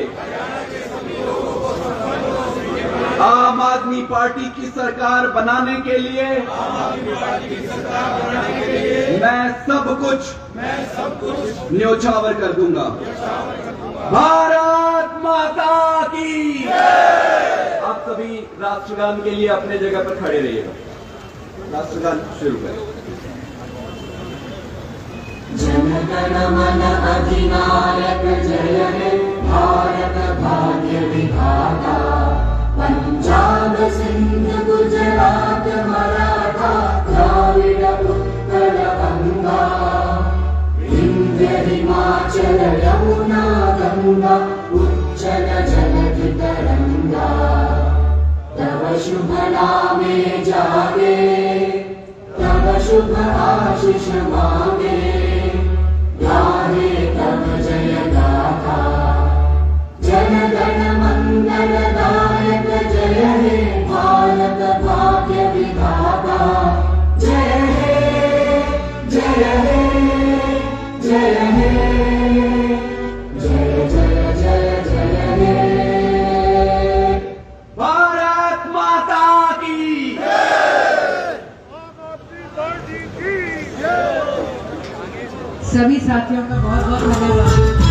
आम आदमी पार्टी की सरकार बनाने के लिए मैं सब कुछ न्योछावर कर दूंगा। भारत माता की। आप सभी राष्ट्रगान के लिए अपने जगह पर खड़े रहिएगा। राष्ट्रगान शुरू करें। जनगण मन अधिनायक जय हे भारत भाग्य विधाता। पंजाब सिंध गुजरात मराठा द्राविड उत्कल गंगा। विंध्य हिमाचल यमुना गंगा उच्चल जलधि तरंगा। तव शुभ नामे जागे तव शुभ आशीष मांगे। गाहे तव जय गाथा जनगण मंगलदायक जय हे भारत भाग्य विधाता। जय हे जय हे जय हे जय जय जय जय हे। भारत माता की। सभी साथियों का बहुत बहुत धन्यवाद।